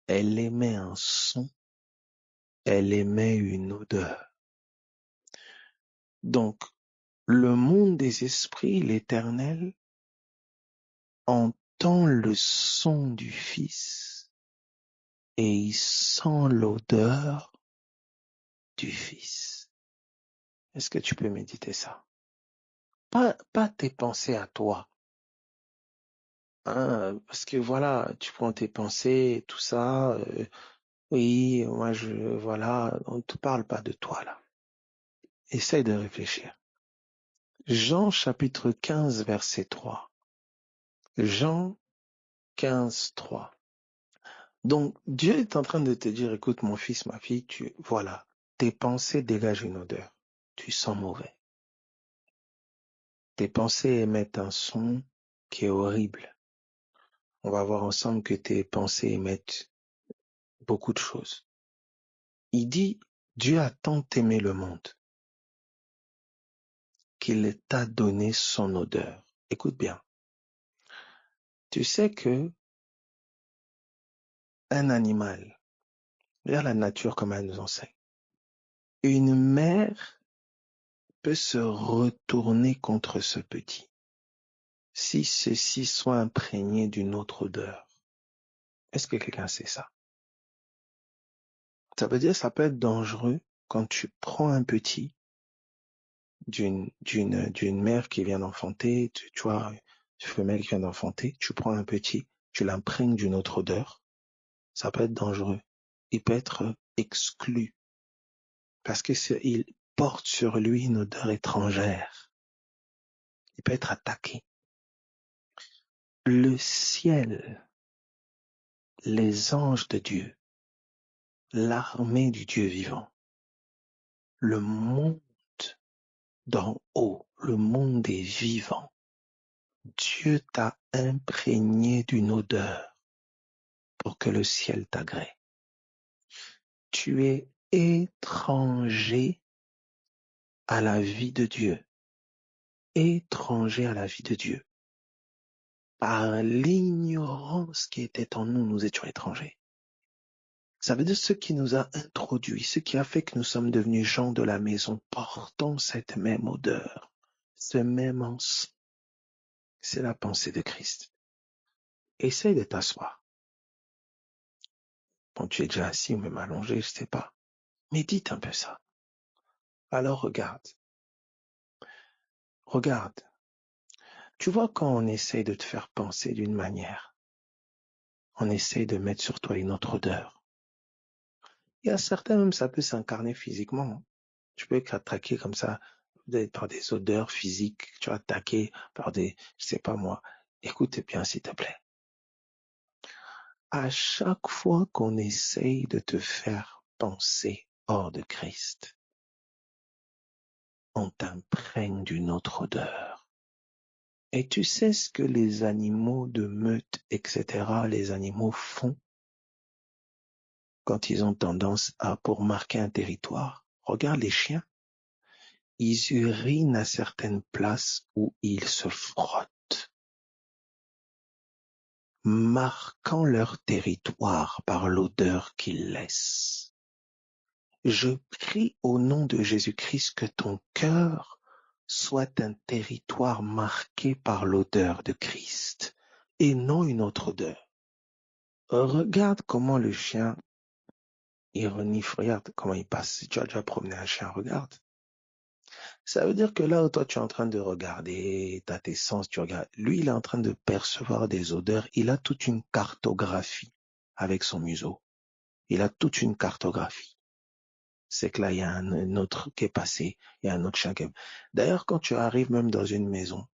elle émet un son, elle émet une odeur. Donc, le monde des esprits, l'Éternel, entend le son du Fils et il sent l'odeur du Fils. Est-ce que tu peux méditer ça? Pas tes pensées à toi. Hein, parce que voilà, tu prends tes pensées, tout ça. Oui, moi voilà, on ne te parle pas de toi là. Essaye de réfléchir. Jean chapitre 15 verset 3. Jean 15, 3. Donc, Dieu est en train de te dire, écoute mon fils, ma fille, voilà, tes pensées dégagent une odeur. Tu sens mauvais. Tes pensées émettent un son qui est horrible. On va voir ensemble que tes pensées émettent beaucoup de choses. Il dit, Dieu a tant aimé le monde qu'il t'a donné son odeur. Écoute bien. Tu sais que un animal, regarde la nature comme elle nous enseigne. Une mère peut se retourner contre ce petit si ceci soit imprégné d'une autre odeur. Est-ce que quelqu'un sait ça? Ça veut dire que ça peut être dangereux quand tu prends un petit d'une mère qui vient d'enfanter, tu vois, une femelle qui vient d'enfanter, tu prends un petit, tu l'imprègnes d'une autre odeur, ça peut être dangereux. Il peut être exclu parce que il porte sur lui une odeur étrangère. Il peut être attaqué. Le ciel, les anges de Dieu, l'armée du Dieu vivant, le monde d'en haut, le monde des vivants, Dieu t'a imprégné d'une odeur pour que le ciel t'agrée. Tu es étranger à la vie de Dieu. Étranger à la vie de Dieu. Par l'ignorance qui était en nous, nous étions étrangers. Ça veut dire ce qui nous a introduits, ce qui a fait que nous sommes devenus gens de la maison, portant cette même odeur, ce même encens. C'est la pensée de Christ. Essaye de t'asseoir. Quand tu es déjà assis ou même allongé, je sais pas. Médite un peu ça. Alors regarde. Regarde. Tu vois quand on essaye de te faire penser d'une manière, on essaye de mettre sur toi une autre odeur. Il y a certains même, ça peut s'incarner physiquement. Tu peux être attaqué comme ça par des odeurs physiques, tu es attaqué par des, je sais pas moi. Écoute bien s'il te plaît. À chaque fois qu'on essaye de te faire penser hors de Christ, on t'imprègne d'une autre odeur. Et tu sais ce que les animaux de meute, etc., les animaux font quand ils ont tendance pour marquer un territoire? Regarde les chiens. Ils urinent à certaines places où ils se frottent, marquant leur territoire par l'odeur qu'ils laissent. Je prie au nom de Jésus-Christ que ton cœur soit un territoire marqué par l'odeur de Christ et non une autre odeur. Regarde comment le chien, il renifle, regarde comment il passe. Si tu as déjà promené un chien, regarde. Ça veut dire que là où toi tu es en train de regarder, tu as tes sens, tu regardes. Lui, il est en train de percevoir des odeurs. Il a toute une cartographie avec son museau. Il a toute une cartographie. C'est que là, il y a un autre qui est passé, il y a un autre chien qui est... D'ailleurs, quand tu arrives même dans une maison,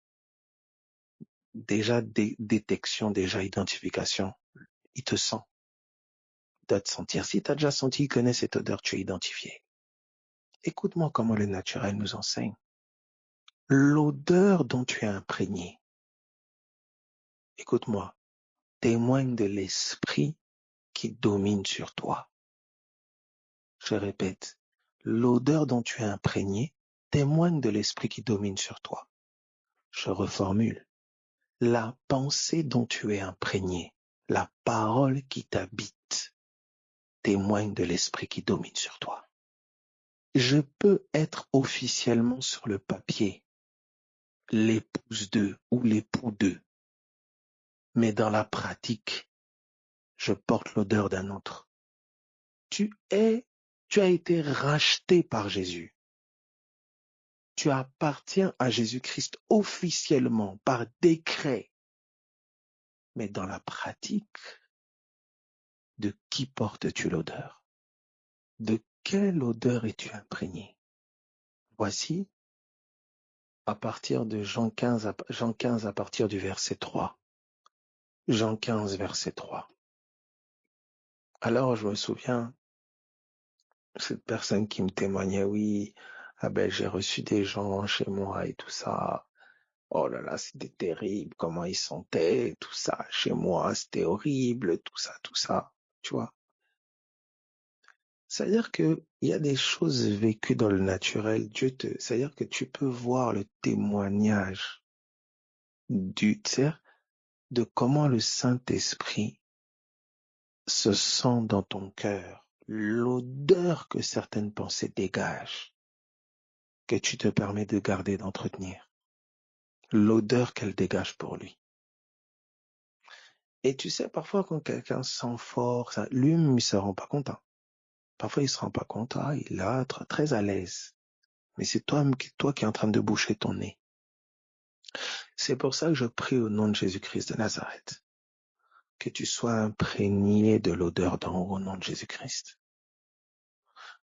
déjà détection, déjà identification, il te sent. Il doit te sentir. Si tu as déjà senti, il connaît cette odeur, tu es identifié. Écoute-moi comment le naturel nous enseigne. L'odeur dont tu es imprégné, écoute-moi, témoigne de l'esprit qui domine sur toi. Je répète, l'odeur dont tu es imprégné témoigne de l'esprit qui domine sur toi. Je reformule. La pensée dont tu es imprégné, la parole qui t'habite, témoigne de l'esprit qui domine sur toi. Je peux être officiellement sur le papier l'épouse d'eux ou l'époux d'eux, mais dans la pratique, je porte l'odeur d'un autre. Tu as été racheté par Jésus. Tu appartiens à Jésus-Christ officiellement, par décret. Mais dans la pratique, de qui portes-tu l'odeur? De quelle odeur es-tu imprégné? Voici, à partir de Jean 15, à partir du verset 3. Jean 15, verset 3. Alors, je me souviens, cette personne qui me témoignait, oui, ah ben, j'ai reçu des gens chez moi et tout ça. Oh là là, c'était terrible, comment ils sentaient, tout ça. Chez moi, c'était horrible, tout ça, tu vois. C'est-à-dire que il y a des choses vécues dans le naturel. C'est-à-dire que tu peux voir le témoignage de comment le Saint-Esprit se sent dans ton cœur, l'odeur que certaines pensées dégagent, que tu te permets de garder, d'entretenir, l'odeur qu'elles dégagent pour lui. Et tu sais, parfois quand quelqu'un sent fort, lui-même il se rend pas compte. Parfois il se rend pas compte, il est là, très à l'aise. Mais c'est toi qui es en train de boucher ton nez. C'est pour ça que je prie au nom de Jésus-Christ de Nazareth, que tu sois imprégné de l'odeur d'en haut au nom de Jésus-Christ,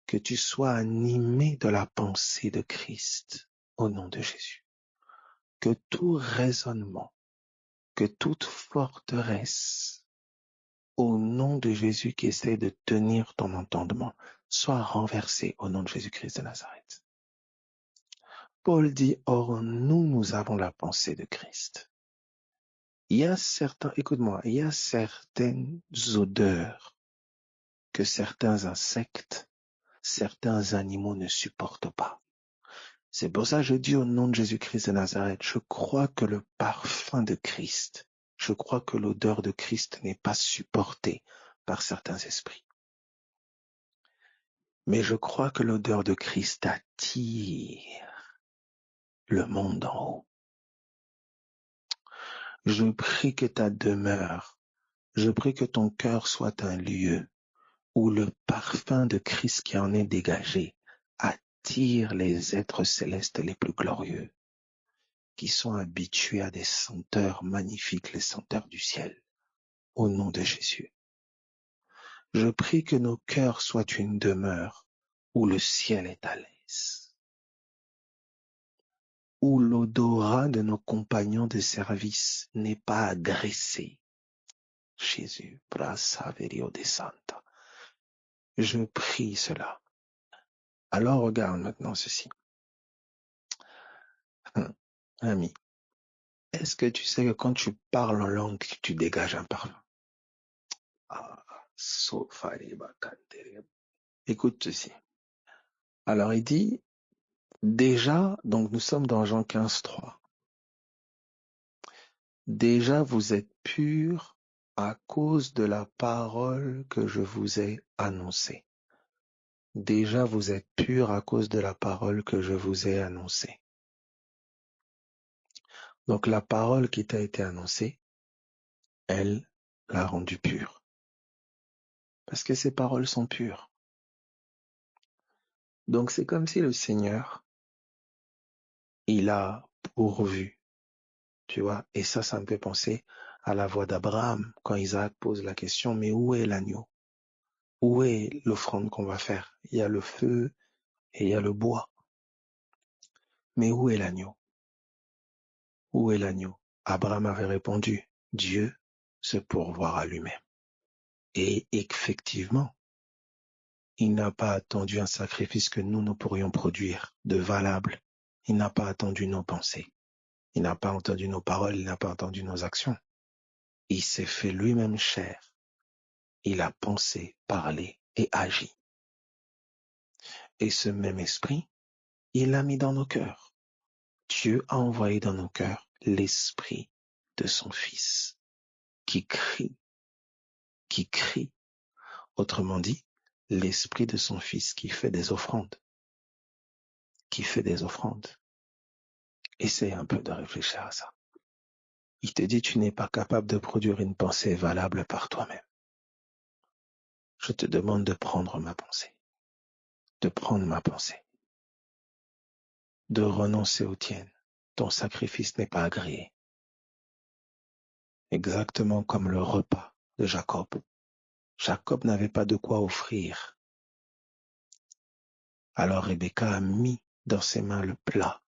que tu sois animé de la pensée de Christ au nom de Jésus, que tout raisonnement, que toute forteresse au nom de Jésus qui essaie de tenir ton entendement soit renversé au nom de Jésus-Christ de Nazareth. Paul dit, or nous avons la pensée de Christ. Écoute-moi, il y a certaines odeurs que certains insectes, certains animaux ne supportent pas. C'est pour ça que je dis au nom de Jésus-Christ de Nazareth, je crois que le parfum de Christ, je crois que l'odeur de Christ n'est pas supportée par certains esprits. Mais je crois que l'odeur de Christ attire le monde d'en haut. Je prie que ta demeure, je prie que ton cœur soit un lieu où le parfum de Christ qui en est dégagé attire les êtres célestes les plus glorieux, qui sont habitués à des senteurs magnifiques, les senteurs du ciel, au nom de Jésus. Je prie que nos cœurs soient une demeure où le ciel est à l'aise, où l'odorat de nos compagnons de service n'est pas agressé. Jésus, brasa verio de santa. Je prie cela. Alors regarde maintenant ceci. Ami, est-ce que tu sais que quand tu parles en langue, tu dégages un parfum? Écoute ceci. Alors il dit, déjà, donc nous sommes dans Jean 15, 3. Déjà vous êtes purs à cause de la parole que je vous ai annoncée. Déjà vous êtes purs à cause de la parole que je vous ai annoncée. Donc la parole qui t'a été annoncée, elle l'a rendue pure. Parce que ces paroles sont pures. Donc c'est comme si le Seigneur, il a pourvu, tu vois. Et ça me fait penser à la voix d'Abraham quand Isaac pose la question, mais où est l'agneau? Où est l'offrande qu'on va faire? Il y a le feu et il y a le bois. Mais où est l'agneau? Où est l'agneau? Abraham avait répondu, Dieu se pourvoira à lui-même. Et effectivement, il n'a pas attendu un sacrifice que nous pourrions produire de valable. Il n'a pas attendu nos pensées. Il n'a pas entendu nos paroles. Il n'a pas entendu nos actions. Il s'est fait lui-même chair. Il a pensé, parlé et agi. Et ce même esprit, il l'a mis dans nos cœurs. Dieu a envoyé dans nos cœurs l'esprit de son Fils qui crie. Autrement dit, l'esprit de son Fils qui fait des offrandes. Essaie un peu de réfléchir à ça. Il te dit, tu n'es pas capable de produire une pensée valable par toi-même. Je te demande de prendre ma pensée, de renoncer aux tiennes. Ton sacrifice n'est pas agréé. Exactement comme le repas de Jacob. Jacob n'avait pas de quoi offrir. Alors Rebecca a mis dans ses mains le plat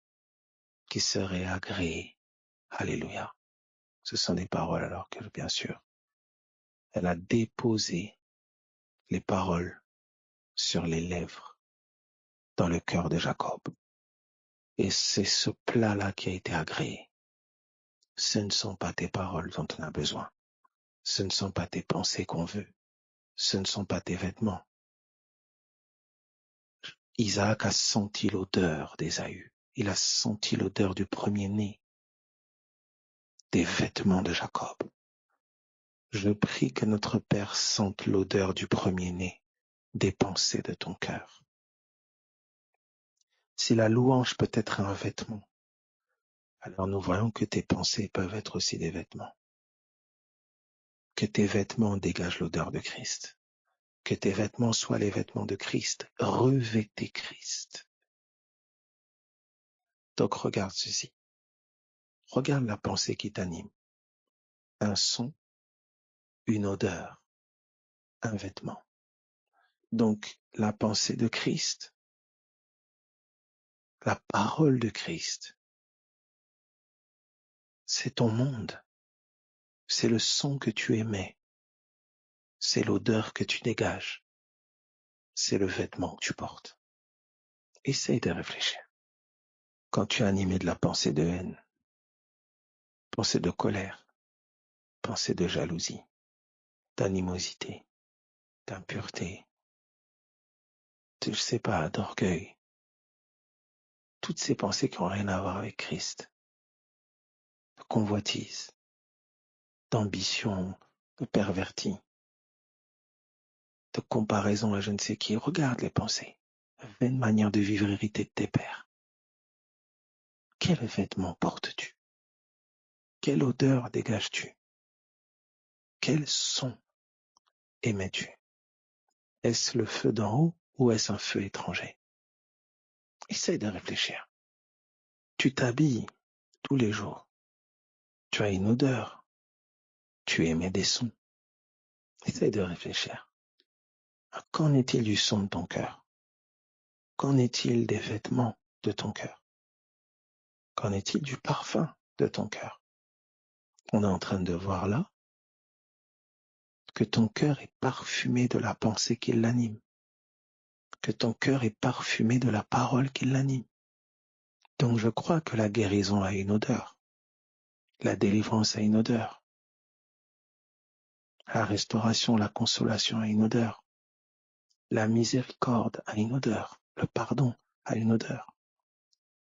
qui serait agréé. Alléluia. Ce sont des paroles alors que, bien sûr, elle a déposé les paroles sur les lèvres dans le cœur de Jacob. Et c'est ce plat-là qui a été agréé. Ce ne sont pas tes paroles dont on a besoin. Ce ne sont pas tes pensées qu'on veut. Ce ne sont pas tes vêtements. Isaac a senti l'odeur d'Ésaü. Il a senti l'odeur du premier-né, des vêtements de Jacob. Je prie que notre Père sente l'odeur du premier-né, des pensées de ton cœur. Si la louange peut être un vêtement, alors nous voyons que tes pensées peuvent être aussi des vêtements. Que tes vêtements dégagent l'odeur de Christ. Que tes vêtements soient les vêtements de Christ. Revêtez Christ. Donc regarde ceci. Regarde la pensée qui t'anime. Un son, une odeur, un vêtement. Donc la pensée de Christ, la parole de Christ, c'est ton monde. C'est le son que tu émets. C'est l'odeur que tu dégages. C'est le vêtement que tu portes. Essaye de réfléchir. Quand tu es animé de la pensée de haine, pensée de colère, pensée de jalousie, d'animosité, d'impureté, je ne sais pas, d'orgueil, toutes ces pensées qui n'ont rien à voir avec Christ, de convoitise, d'ambition, de pervertie, de comparaison à je ne sais qui, regarde les pensées, vaine manière de vivre héritée de tes pères. Quel vêtement portes-tu? Quelle odeur dégages-tu? Quel son émets-tu? Est-ce le feu d'en haut ou est-ce un feu étranger? Essaye de réfléchir. Tu t'habilles tous les jours. Tu as une odeur. Tu émets des sons. Essaye de réfléchir. Qu'en est-il du son de ton cœur? Qu'en est-il des vêtements de ton cœur? Qu'en est-il du parfum de ton cœur? On est en train de voir là que ton cœur est parfumé de la pensée qui l'anime, que ton cœur est parfumé de la parole qui l'anime. Donc je crois que la guérison a une odeur, la délivrance a une odeur, la restauration, la consolation a une odeur, la miséricorde a une odeur, le pardon a une odeur.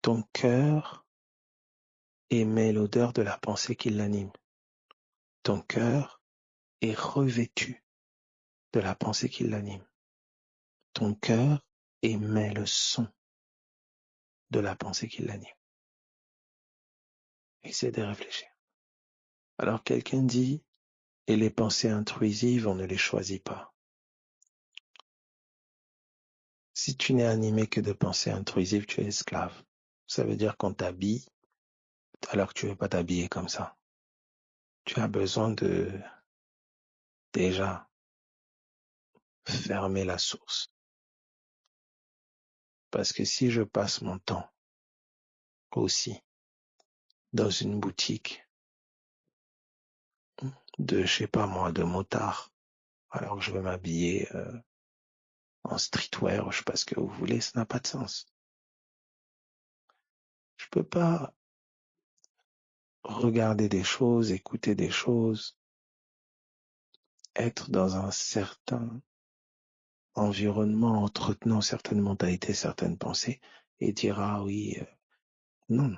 Ton cœur émet l'odeur de la pensée qui l'anime. Ton cœur est revêtu de la pensée qui l'anime. Ton cœur émet le son de la pensée qui l'anime. Essaie de réfléchir. Alors quelqu'un dit, et les pensées intrusives, on ne les choisit pas. Si tu n'es animé que de pensées intrusives, tu es esclave. Ça veut dire qu'on t'habille alors que tu ne veux pas t'habiller comme ça. Tu as besoin de, déjà, fermer la source. Parce que si je passe mon temps aussi dans une boutique de, je sais pas moi, de motard, alors que je veux m'habiller en streetwear, je sais pas ce que vous voulez, ça n'a pas de sens. Je peux pas regarder des choses, écouter des choses, être dans un certain environnement, entretenant certaines mentalités, certaines pensées, et dire, ah oui, non.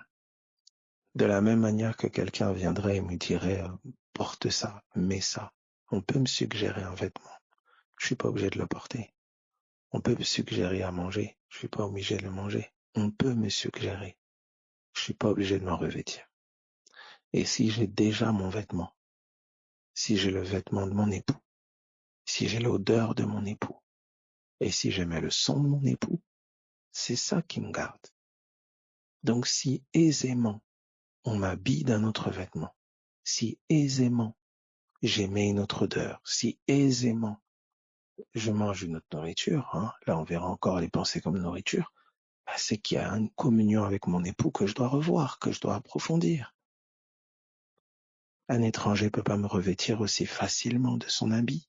De la même manière que quelqu'un viendrait et me dirait, porte ça, mets ça. On peut me suggérer un vêtement. Je suis pas obligé de le porter. On peut me suggérer à manger. Je suis pas obligé de le manger. On peut me suggérer. Je suis pas obligé de m'en revêtir. Et si j'ai déjà mon vêtement, si j'ai le vêtement de mon époux, si j'ai l'odeur de mon époux, et si j'aimais le son de mon époux, c'est ça qui me garde. Donc si aisément on m'habille d'un autre vêtement, si aisément j'aimais une autre odeur, si aisément je mange une autre nourriture, là on verra encore les pensées comme nourriture, c'est qu'il y a une communion avec mon époux que je dois revoir, que je dois approfondir. Un étranger ne peut pas me revêtir aussi facilement de son habit.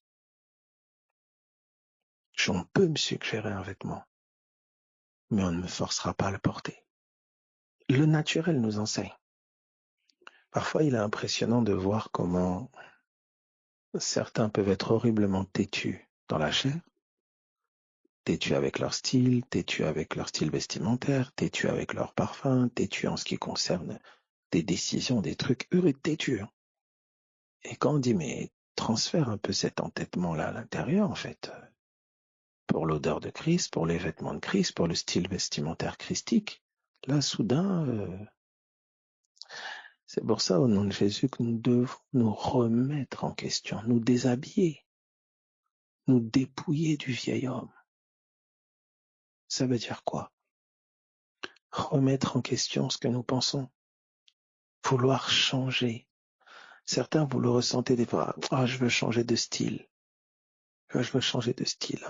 On peut me suggérer un vêtement, mais on ne me forcera pas à le porter. Le naturel nous enseigne. Parfois, il est impressionnant de voir comment certains peuvent être horriblement têtus dans la chair, têtus avec leur style, têtus avec leur style vestimentaire, têtus avec leur parfum, têtus en ce qui concerne des décisions, des trucs têtus. Et quand on dit, mais transfère un peu cet entêtement-là à l'intérieur, en fait, pour l'odeur de Christ, pour les vêtements de Christ, pour le style vestimentaire christique, là, soudain, c'est pour ça, au nom de Jésus, que nous devons nous remettre en question, nous déshabiller, nous dépouiller du vieil homme. Ça veut dire quoi? Remettre en question ce que nous pensons, vouloir changer. Certains, vous le ressentez des fois, je veux changer de style. Je veux changer de style,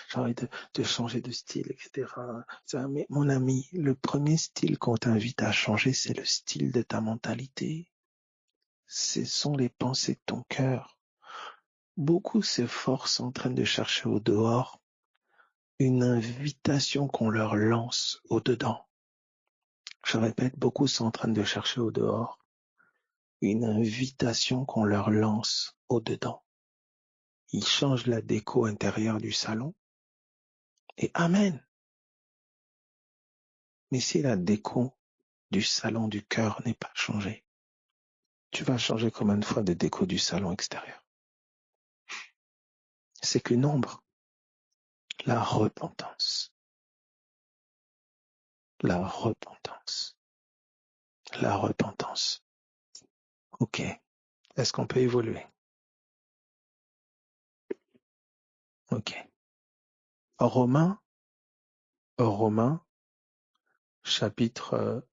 j'ai envie de changer de style, etc. Mais mon ami, le premier style qu'on t'invite à changer, c'est le style de ta mentalité. Ce sont les pensées de ton cœur. Beaucoup s'efforcent en train de chercher au dehors une invitation qu'on leur lance au dedans. Je répète, beaucoup sont en train de chercher au dehors une invitation qu'on leur lance au dedans. Ils changent la déco intérieure du salon et amen. Mais si la déco du salon du cœur n'est pas changée, tu vas changer combien de fois de déco du salon extérieur? C'est qu'une ombre. La repentance. La repentance. La repentance. Ok. Est-ce qu'on peut évoluer? Ok. Romains, chapitre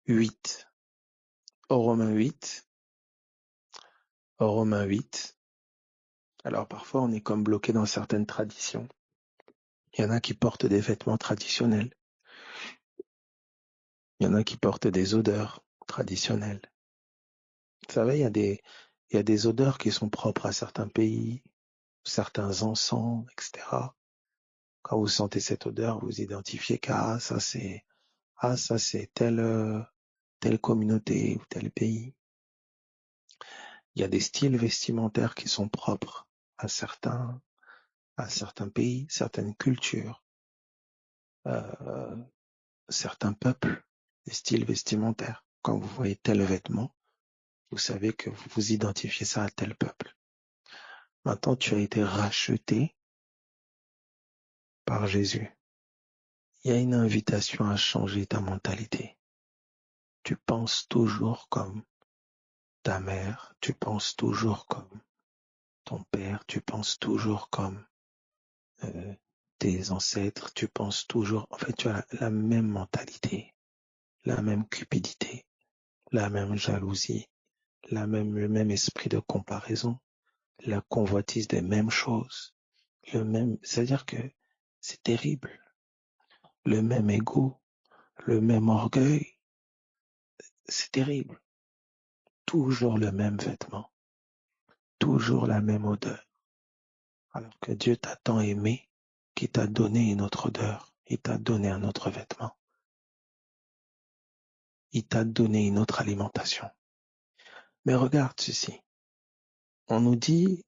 8. Romains 8. Romains 8. Alors parfois on est comme bloqué dans certaines traditions. Il y en a qui portent des vêtements traditionnels. Il y en a qui portent des odeurs traditionnelles. Vous savez, il y a des odeurs qui sont propres à certains pays, certains encens, etc. Quand vous sentez cette odeur, vous identifiez ça c'est telle communauté ou tel pays. Il y a des styles vestimentaires qui sont propres à certains pays, certaines cultures, certains peuples, des styles vestimentaires. Quand vous voyez tel vêtement, vous savez que vous identifiez ça à tel peuple. Maintenant, tu as été racheté par Jésus. Il y a une invitation à changer ta mentalité. Tu penses toujours comme ta mère, tu penses toujours comme ton père, tu penses toujours comme tes ancêtres, tu penses toujours, en fait, tu as la même mentalité, la même cupidité, la même jalousie, le même esprit de comparaison, la convoitise des mêmes choses, c'est-à-dire que c'est terrible. Le même ego, le même orgueil, c'est terrible. Toujours le même vêtement, toujours la même odeur. Alors que Dieu t'a tant aimé qu'il t'a donné une autre odeur, il t'a donné un autre vêtement, il t'a donné une autre alimentation. Mais regarde ceci. On nous dit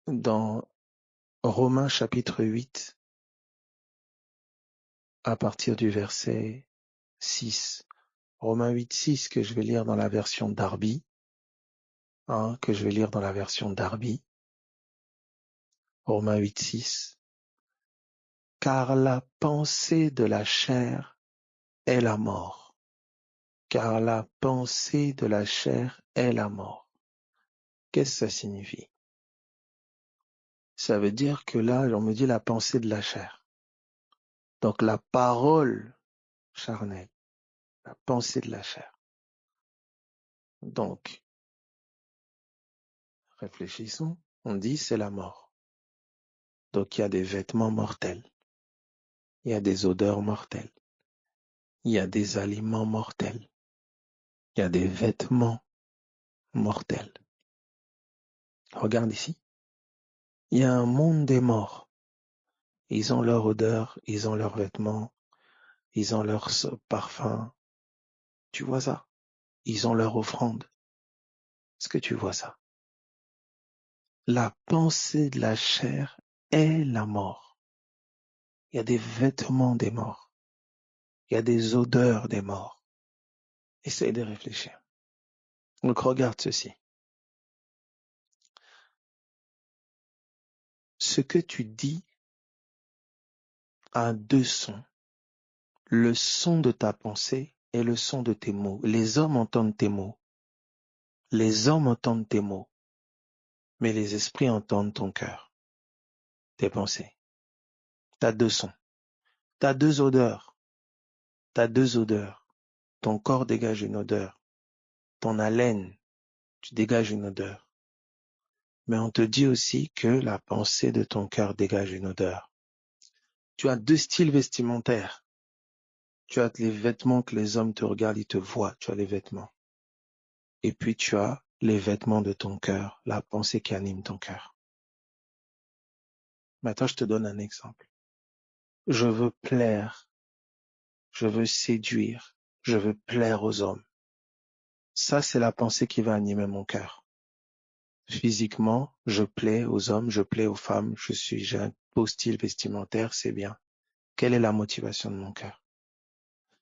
dans Romains chapitre 8, à partir du verset 6, Romains 8, 6, que je vais lire dans la version Darby, Romains 8, 6, car la pensée de la chair est la mort. Car la pensée de la chair est la mort. Qu'est-ce que ça signifie? Ça veut dire que là, on me dit la pensée de la chair. Donc la parole charnelle, la pensée de la chair. Donc, réfléchissons, on dit c'est la mort. Donc il y a des vêtements mortels, il y a des odeurs mortelles, il y a des aliments mortels, il y a des vêtements mortels. Regarde ici, il y a un monde des morts. Ils ont leur odeur, ils ont leurs vêtements, ils ont leur parfum. Tu vois ça? Ils ont leur offrande. Est-ce que tu vois ça? La pensée de la chair est la mort. Il y a des vêtements des morts. Il y a des odeurs des morts. Essaye de réfléchir. Donc regarde ceci. Ce que tu dis a deux sons. Le son de ta pensée et le son de tes mots. Les hommes entendent tes mots. Les hommes entendent tes mots. Mais les esprits entendent ton cœur, tes pensées. T'as deux sons. T'as deux odeurs. T'as deux odeurs. Ton corps dégage une odeur. Ton haleine, tu dégages une odeur. Mais on te dit aussi que la pensée de ton cœur dégage une odeur. Tu as deux styles vestimentaires. Tu as les vêtements que les hommes te regardent, ils te voient, tu as les vêtements. Et puis tu as les vêtements de ton cœur, la pensée qui anime ton cœur. Maintenant, je te donne un exemple. Je veux plaire, je veux séduire, je veux plaire aux hommes. Ça, c'est la pensée qui va animer mon cœur. Physiquement, je plais aux hommes, je plais aux femmes, j'ai un beau style vestimentaire, c'est bien. Quelle est la motivation de mon cœur?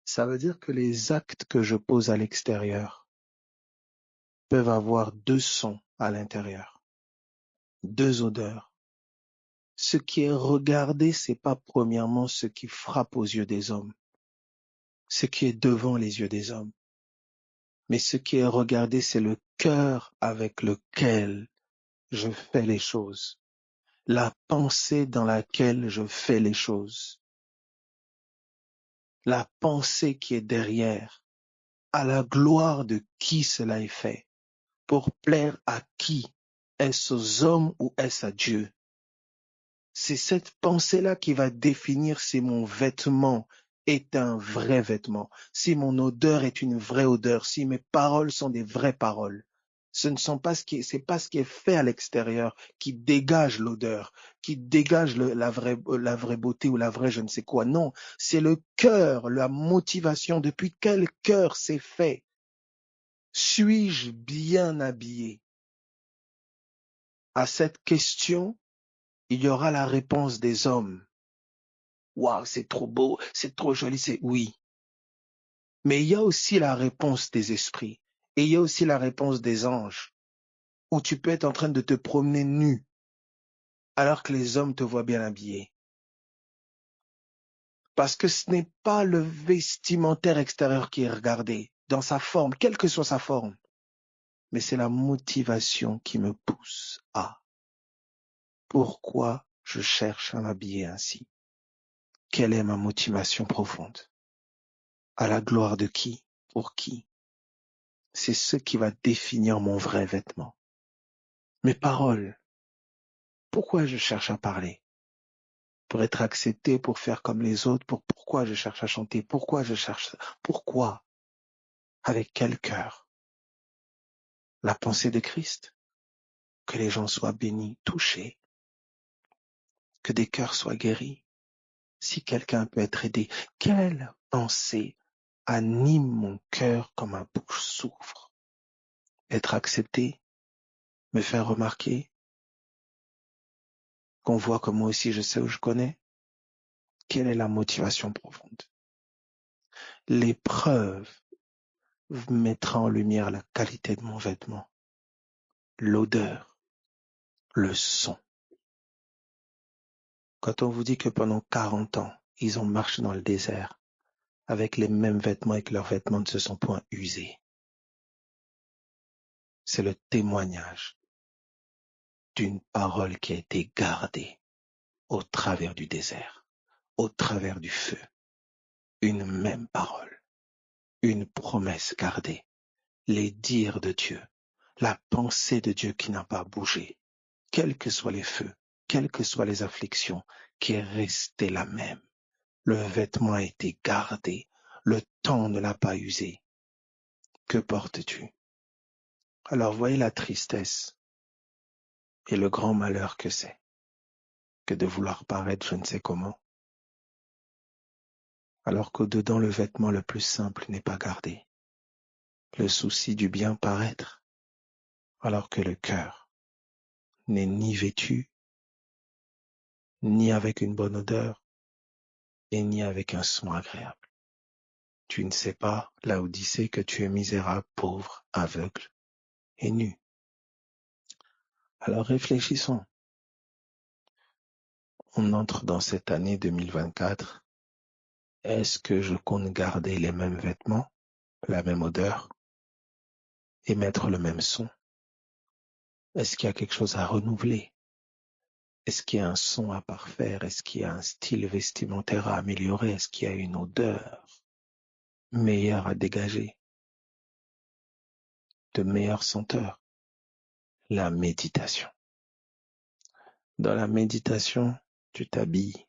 Ça veut dire que les actes que je pose à l'extérieur peuvent avoir deux sons à l'intérieur, deux odeurs. Ce qui est regardé, c'est pas premièrement ce qui frappe aux yeux des hommes, ce qui est devant les yeux des hommes. Mais ce qui est regardé, c'est le cœur avec lequel je fais les choses, la pensée dans laquelle je fais les choses, la pensée qui est derrière, à la gloire de qui cela est fait, pour plaire à qui? Est-ce aux hommes ou est-ce à Dieu? C'est cette pensée-là qui va définir si mon vêtement est un vrai vêtement, si mon odeur est une vraie odeur, si mes paroles sont des vraies paroles. Ce ne sont pas c'est pas ce qui est fait à l'extérieur qui dégage l'odeur, qui dégage la vraie beauté ou la vraie je ne sais quoi. Non, c'est le cœur, la motivation. Depuis quel cœur c'est fait? Suis-je bien habillé? À cette question, il y aura la réponse des hommes. Waouh, c'est trop beau, c'est trop joli, c'est oui. Mais il y a aussi la réponse des esprits. Et il y a aussi la réponse des anges. Où tu peux être en train de te promener nu, alors que les hommes te voient bien habillé. Parce que ce n'est pas le vestimentaire extérieur qui est regardé, dans sa forme, quelle que soit sa forme. Mais c'est la motivation qui me pousse à. Pourquoi je cherche à m'habiller ainsi? Quelle est ma motivation profonde? À la gloire de qui? Pour qui? C'est ce qui va définir mon vrai vêtement. Mes paroles, Pourquoi je cherche à parler? Pour être accepté, pour faire comme les autres, pourquoi je cherche à chanter? Pourquoi? Avec quel cœur? La pensée de Christ. Que les gens soient bénis, touchés, que des cœurs soient guéris. Si quelqu'un peut être aidé, quelle pensée anime mon cœur comme ma bouche s'ouvre? Être accepté, me faire remarquer, qu'on voit que moi aussi je sais où je connais. Quelle est la motivation profonde? L'épreuve mettra en lumière la qualité de mon vêtement, l'odeur, le son. Quand on vous dit que pendant 40 ans, ils ont marché dans le désert avec les mêmes vêtements et que leurs vêtements ne se sont point usés, c'est le témoignage d'une parole qui a été gardée au travers du désert, au travers du feu. Une même parole, une promesse gardée, les dires de Dieu, la pensée de Dieu qui n'a pas bougé, quels que soient les feux, quelles que soient les afflictions, qui est restée la même. Le vêtement a été gardé, le temps ne l'a pas usé. Que portes-tu? Alors voyez la tristesse et le grand malheur que c'est que de vouloir paraître je ne sais comment, alors qu'au-dedans le vêtement le plus simple n'est pas gardé. Le souci du bien paraître, alors que le cœur n'est ni vêtu, ni avec une bonne odeur, et ni avec un son agréable. Tu ne sais pas, Laodicée, que tu es misérable, pauvre, aveugle et nu. Alors réfléchissons. On entre dans cette année 2024. Est-ce que je compte garder les mêmes vêtements, la même odeur, et mettre le même son? Est-ce qu'il y a quelque chose à renouveler? Est-ce qu'il y a un son à parfaire? Est-ce qu'il y a un style vestimentaire à améliorer? Est-ce qu'il y a une odeur meilleure à dégager? De meilleures senteurs? La méditation. Dans la méditation, tu t'habilles.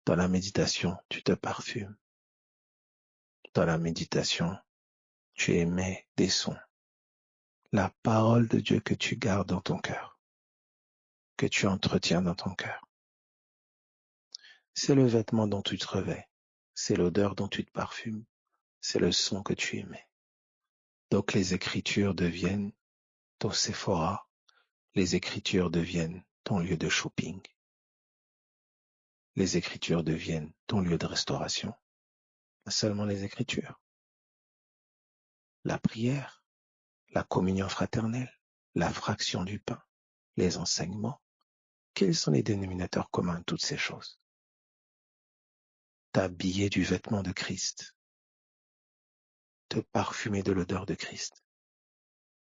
Dans la méditation, tu te parfumes. Dans la méditation, tu émets des sons. La parole de Dieu que tu gardes dans ton cœur, que tu entretiens dans ton cœur. C'est le vêtement dont tu te revêts. C'est l'odeur dont tu te parfumes. C'est le son que tu émets. Donc les Écritures deviennent ton Sephora. Les Écritures deviennent ton lieu de shopping. Les Écritures deviennent ton lieu de restauration. Pas seulement les Écritures. La prière, la communion fraternelle, la fraction du pain, les enseignements. Quels sont les dénominateurs communs de toutes ces choses? T'habiller du vêtement de Christ, te parfumer de l'odeur de Christ,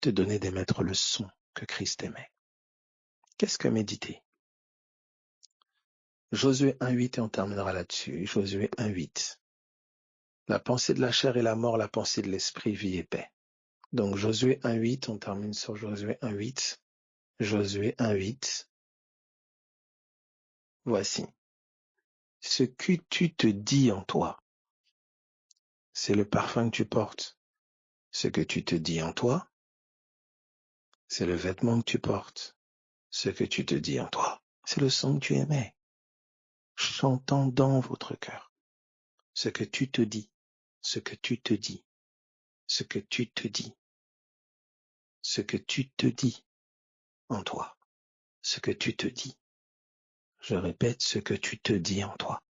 te donner d'émettre le son que Christ aimait. Qu'est-ce que méditer? Josué 1.8 et on terminera là-dessus. Josué 1.8. La pensée de la chair et la mort, la pensée de l'esprit, vie et paix. Donc Josué 1.8, on termine sur Josué 1.8. Josué 1.8. Voici. Ce que tu te dis en toi, c'est le parfum que tu portes. Ce que tu te dis en toi, c'est le vêtement que tu portes. Ce que tu te dis en toi, c'est le son que tu émets. Chantant dans votre cœur. Ce que tu te dis, ce que tu te dis, ce que tu te dis, ce que tu te dis en toi, ce que tu te dis. Je répète, ce que tu te dis en toi.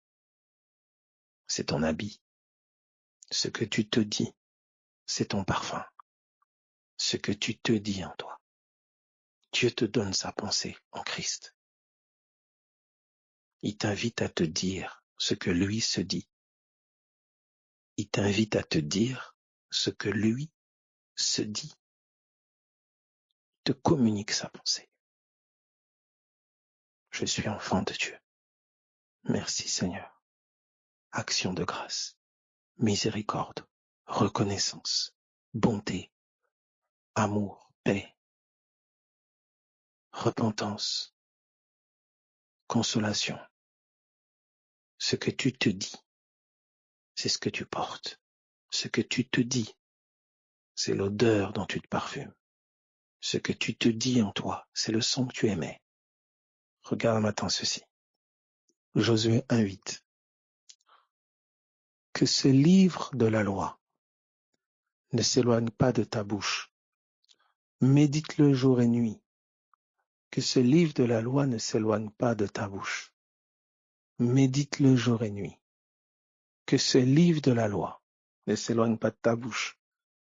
C'est ton habit. Ce que tu te dis, c'est ton parfum. Ce que tu te dis en toi. Dieu te donne sa pensée en Christ. Il t'invite à te dire ce que lui se dit. Il t'invite à te dire ce que lui se dit. Il te communique sa pensée. Je suis enfant de Dieu. Merci Seigneur. Action de grâce, miséricorde, reconnaissance, bonté, amour, paix, repentance, consolation. Ce que tu te dis, c'est ce que tu portes. Ce que tu te dis, c'est l'odeur dont tu te parfumes. Ce que tu te dis en toi, c'est le son que tu émets. Regarde maintenant ceci. Josué 1:8. Que ce livre de la loi ne s'éloigne pas de ta bouche. Médite-le jour et nuit. Que ce livre de la loi ne s'éloigne pas de ta bouche. Médite-le jour et nuit. Que ce livre de la loi ne s'éloigne pas de ta bouche.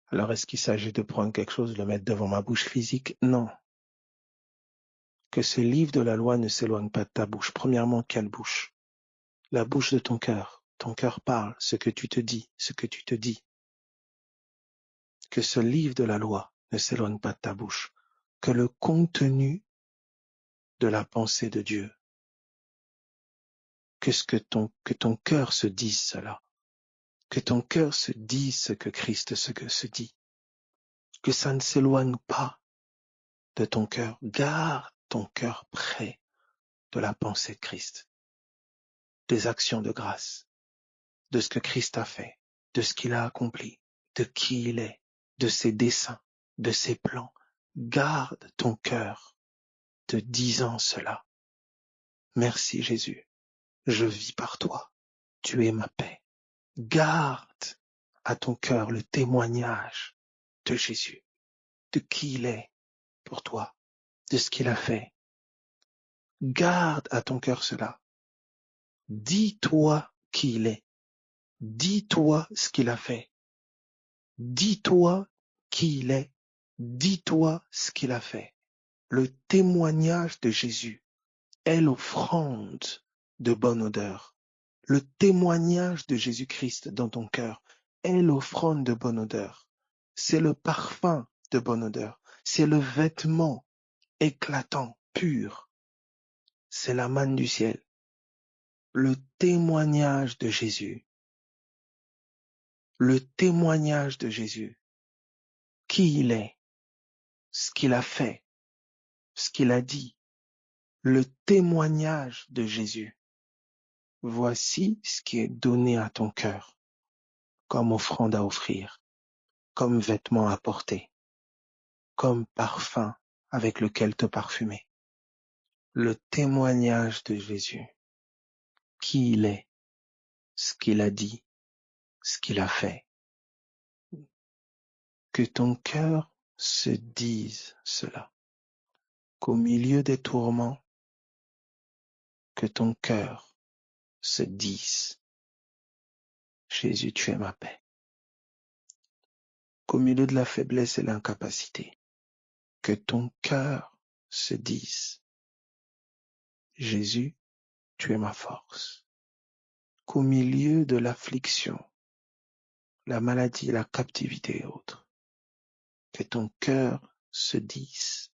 Alors, est-ce qu'il s'agit de prendre quelque chose, de le mettre devant ma bouche physique? Non. Que ce livre de la loi ne s'éloigne pas de ta bouche. Premièrement, quelle bouche? La bouche de ton cœur. Ton cœur parle, ce que tu te dis, ce que tu te dis. Que ce livre de la loi ne s'éloigne pas de ta bouche. Que le contenu de la pensée de Dieu, que ton cœur se dise cela. Que ton cœur se dise ce que Christ se dit. Que ça ne s'éloigne pas de ton cœur. Garde ton cœur près de la pensée de Christ, des actions de grâce, de ce que Christ a fait, de ce qu'il a accompli, de qui il est, de ses desseins, de ses plans. Garde ton cœur te disant cela. Merci Jésus, je vis par toi, tu es ma paix. Garde à ton cœur le témoignage de Jésus, de qui il est pour toi, de ce qu'il a fait. Garde à ton cœur cela. Dis-toi qui il est. Dis-toi ce qu'il a fait. Dis-toi qui il est. Dis-toi ce qu'il a fait. Le témoignage de Jésus est l'offrande de bonne odeur. Le témoignage de Jésus-Christ dans ton cœur est l'offrande de bonne odeur. C'est le parfum de bonne odeur. C'est le vêtement éclatant, pur. C'est la manne du ciel. Le témoignage de Jésus. Le témoignage de Jésus. Qui il est, ce qu'il a fait, ce qu'il a dit. Le témoignage de Jésus. Voici ce qui est donné à ton cœur, comme offrande à offrir, comme vêtement à porter, comme parfum avec lequel te parfumer. Le témoignage de Jésus. Qui il est, ce qu'il a dit, ce qu'il a fait. Que ton cœur se dise cela. Qu'au milieu des tourments, que ton cœur se dise, Jésus, tu es ma paix. Qu'au milieu de la faiblesse et l'incapacité, que ton cœur se dise, Jésus, tu es ma force. Qu'au milieu de l'affliction, la maladie, la captivité et autres, que ton cœur se dise,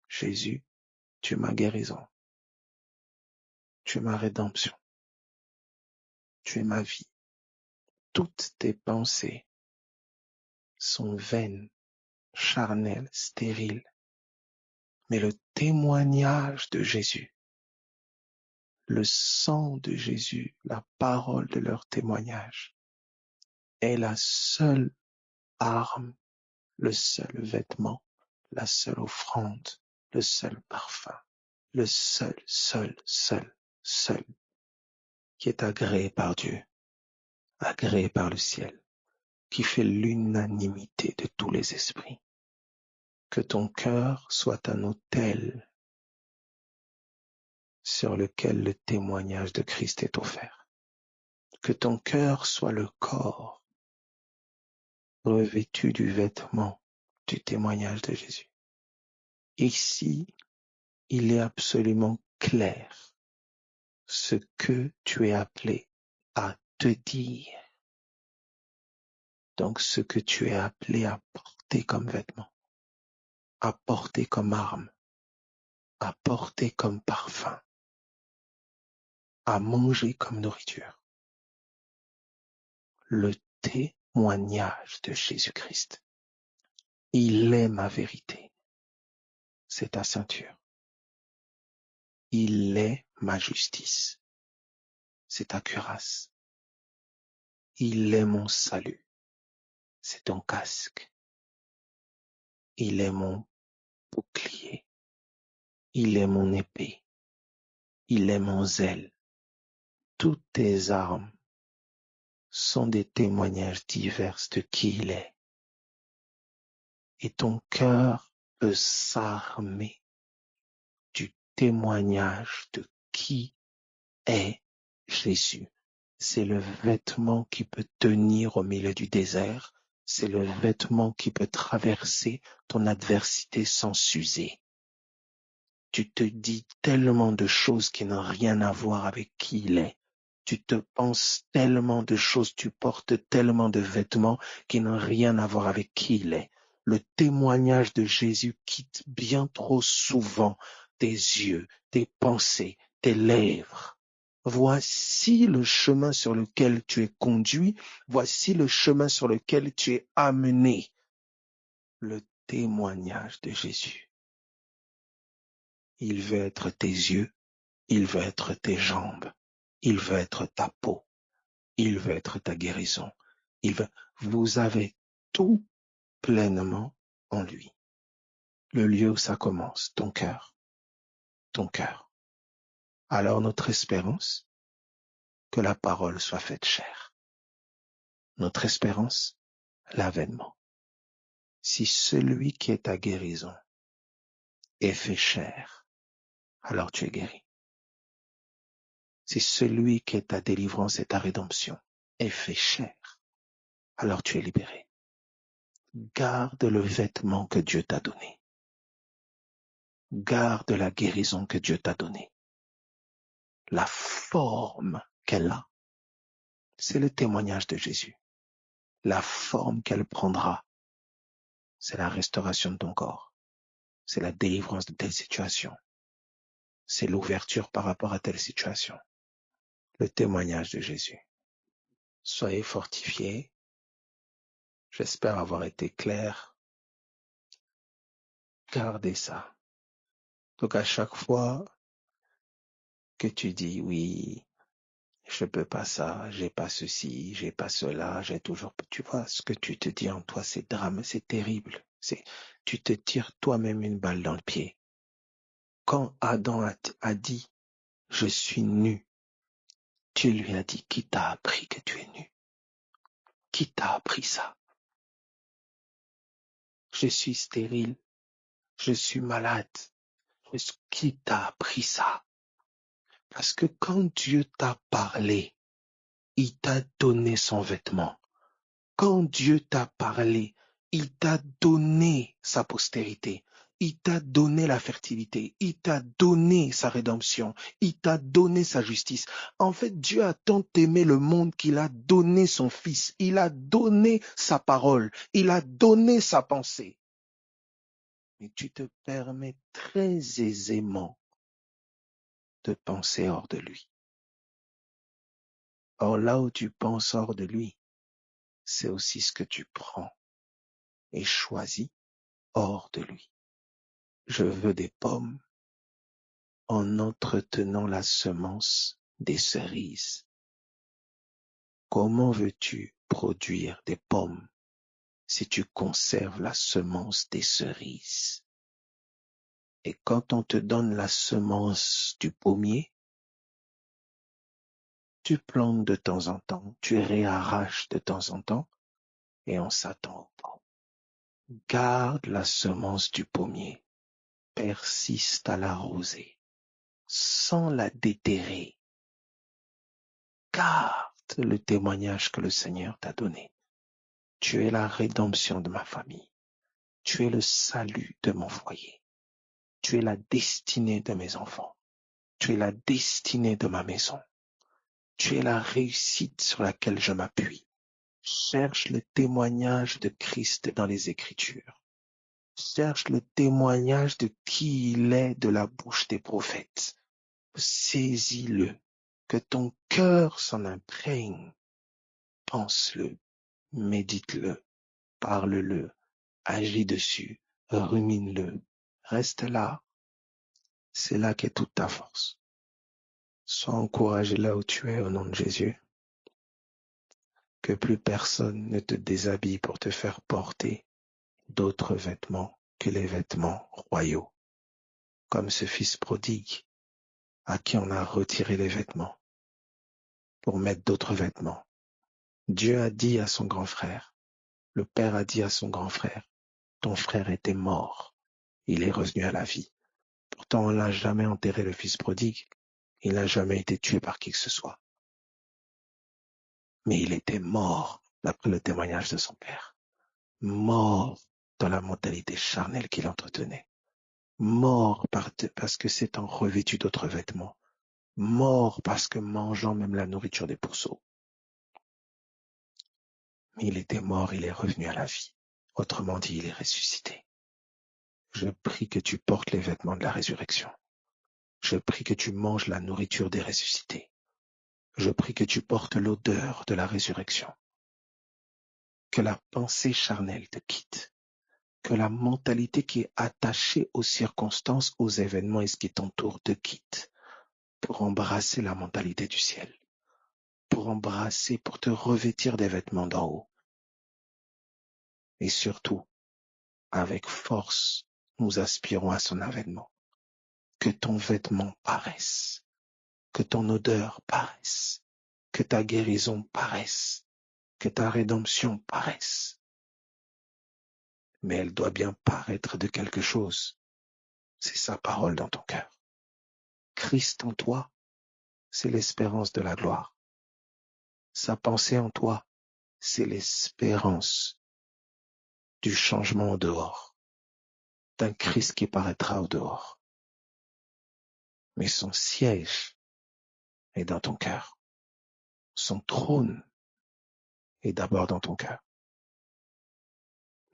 Jésus, tu es ma guérison, tu es ma rédemption, tu es ma vie. Toutes tes pensées sont vaines, charnelles, stériles, mais le témoignage de Jésus, le sang de Jésus, la parole de leur témoignage est la seule arme, le seul vêtement, la seule offrande, le seul parfum, le seul qui est agréé par Dieu, agréé par le ciel, qui fait l'unanimité de tous les esprits. Que ton cœur soit un autel sur lequel le témoignage de Christ est offert. Que ton cœur soit le corps revêtu du vêtement du témoignage de Jésus. Ici, il est absolument clair ce que tu es appelé à te dire. Donc, ce que tu es appelé à porter comme vêtement, à porter comme arme, à porter comme parfum, à manger comme nourriture. Le témoignage de Jésus-Christ. Il est ma vérité. C'est ta ceinture. Il est ma justice. C'est ta cuirasse. Il est mon salut. C'est ton casque. Il est mon bouclier. Il est mon épée. Il est mon zèle. Toutes tes armes sont des témoignages divers de qui il est. Et ton cœur peut s'armer du témoignage de qui est Jésus. C'est le vêtement qui peut tenir au milieu du désert. C'est le vêtement qui peut traverser ton adversité sans s'user. Tu te dis tellement de choses qui n'ont rien à voir avec qui il est. Tu te penses tellement de choses, tu portes tellement de vêtements qui n'ont rien à voir avec qui il est. Le témoignage de Jésus quitte bien trop souvent tes yeux, tes pensées, tes lèvres. Voici le chemin sur lequel tu es conduit, voici le chemin sur lequel tu es amené. Le témoignage de Jésus. Il veut être tes yeux, il veut être tes jambes, il veut être ta peau, il veut être ta guérison. Vous avez tout pleinement en lui. Le lieu où ça commence, ton cœur, ton cœur. Alors notre espérance, que la parole soit faite chair. Notre espérance, l'avènement. Si celui qui est ta guérison est fait chair, alors tu es guéri. Si celui qui est ta délivrance et ta rédemption est fait chair, alors tu es libéré. Garde le vêtement que Dieu t'a donné. Garde la guérison que Dieu t'a donnée. La forme qu'elle a, c'est le témoignage de Jésus. La forme qu'elle prendra, c'est la restauration de ton corps. C'est la délivrance de telle situation. C'est l'ouverture par rapport à telle situation. Le témoignage de Jésus. Soyez fortifiés. J'espère avoir été clair. Gardez ça. Donc à chaque fois que tu dis oui, je peux pas ça, j'ai pas ceci, j'ai pas cela, j'ai toujours, tu vois, ce que tu te dis en toi, c'est drame, c'est terrible. Tu te tires toi-même une balle dans le pied. Quand Adam a dit, je suis nu, Dieu lui a dit, qui t'a appris que tu es nu? Qui t'a appris ça? Je suis stérile, je suis malade. Qui t'a appris ça? Parce que quand Dieu t'a parlé, il t'a donné son vêtement. Quand Dieu t'a parlé, il t'a donné sa postérité. Il t'a donné la fertilité. Il t'a donné sa rédemption. Il t'a donné sa justice. En fait, Dieu a tant aimé le monde qu'il a donné son Fils. Il a donné sa parole. Il a donné sa pensée. Mais tu te permets très aisément de penser hors de lui. Or, là où tu penses hors de lui, c'est aussi ce que tu prends et choisis hors de lui. Je veux des pommes en entretenant la semence des cerises. Comment veux-tu produire des pommes si tu conserves la semence des cerises? Et quand on te donne la semence du pommier, tu plantes de temps en temps, tu réarraches de temps en temps, et on s'attend aux pommes. Garde la semence du pommier, persiste à l'arroser, sans la déterrer. Garde le témoignage que le Seigneur t'a donné. Tu es la rédemption de ma famille. Tu es le salut de mon foyer. Tu es la destinée de mes enfants. Tu es la destinée de ma maison. Tu es la réussite sur laquelle je m'appuie. Cherche le témoignage de Christ dans les Écritures. Cherche le témoignage de qui il est de la bouche des prophètes. Saisis-le, que ton cœur s'en imprègne. Pense-le, médite-le, parle-le, agis dessus, rumine-le. Reste là, C'est là qu'est toute ta force. Sois encouragé là où tu es au nom de Jésus. Que plus personne ne te déshabille pour te faire porter d'autres vêtements que les vêtements royaux. Comme ce fils prodigue à qui on a retiré les vêtements pour mettre d'autres vêtements. Dieu a dit à son grand frère, le Père a dit à son grand frère, ton frère était mort, il est revenu à la vie. Pourtant, on n'a jamais enterré le fils prodigue, il n'a jamais été tué par qui que ce soit. Mais il était mort, d'après le témoignage de son père. Mort dans la mentalité charnelle qu'il entretenait. Mort parce que s'étant revêtu d'autres vêtements. Mort parce que mangeant même la nourriture des pourceaux. Mais il était mort, il est revenu à la vie. Autrement dit, il est ressuscité. Je prie que tu portes les vêtements de la résurrection. Je prie que tu manges la nourriture des ressuscités. Je prie que tu portes l'odeur de la résurrection. Que la pensée charnelle te quitte. Que la mentalité qui est attachée aux circonstances, aux événements et ce qui t'entoure te quitte. Pour embrasser la mentalité du ciel. Pour embrasser, pour te revêtir des vêtements d'en haut. Et surtout, avec force, nous aspirons à son avènement. Que ton vêtement paraisse. Que ton odeur paraisse. Que ta guérison paraisse. Que ta rédemption paraisse. Mais elle doit bien paraître de quelque chose. C'est sa parole dans ton cœur. Christ en toi, c'est l'espérance de la gloire. Sa pensée en toi, c'est l'espérance du changement au dehors, d'un Christ qui paraîtra au dehors. Mais son siège est dans ton cœur. Son trône est d'abord dans ton cœur.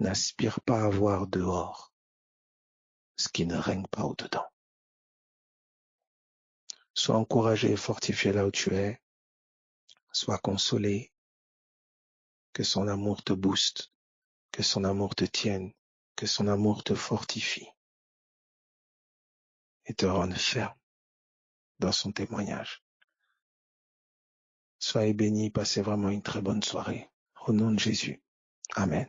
N'aspire pas à voir dehors ce qui ne règne pas au-dedans. Sois encouragé et fortifié là où tu es. Sois consolé. Que son amour te booste. Que son amour te tienne. Que son amour te fortifie. Et te rende ferme dans son témoignage. Soyez bénis, passez vraiment une très bonne soirée. Au nom de Jésus. Amen.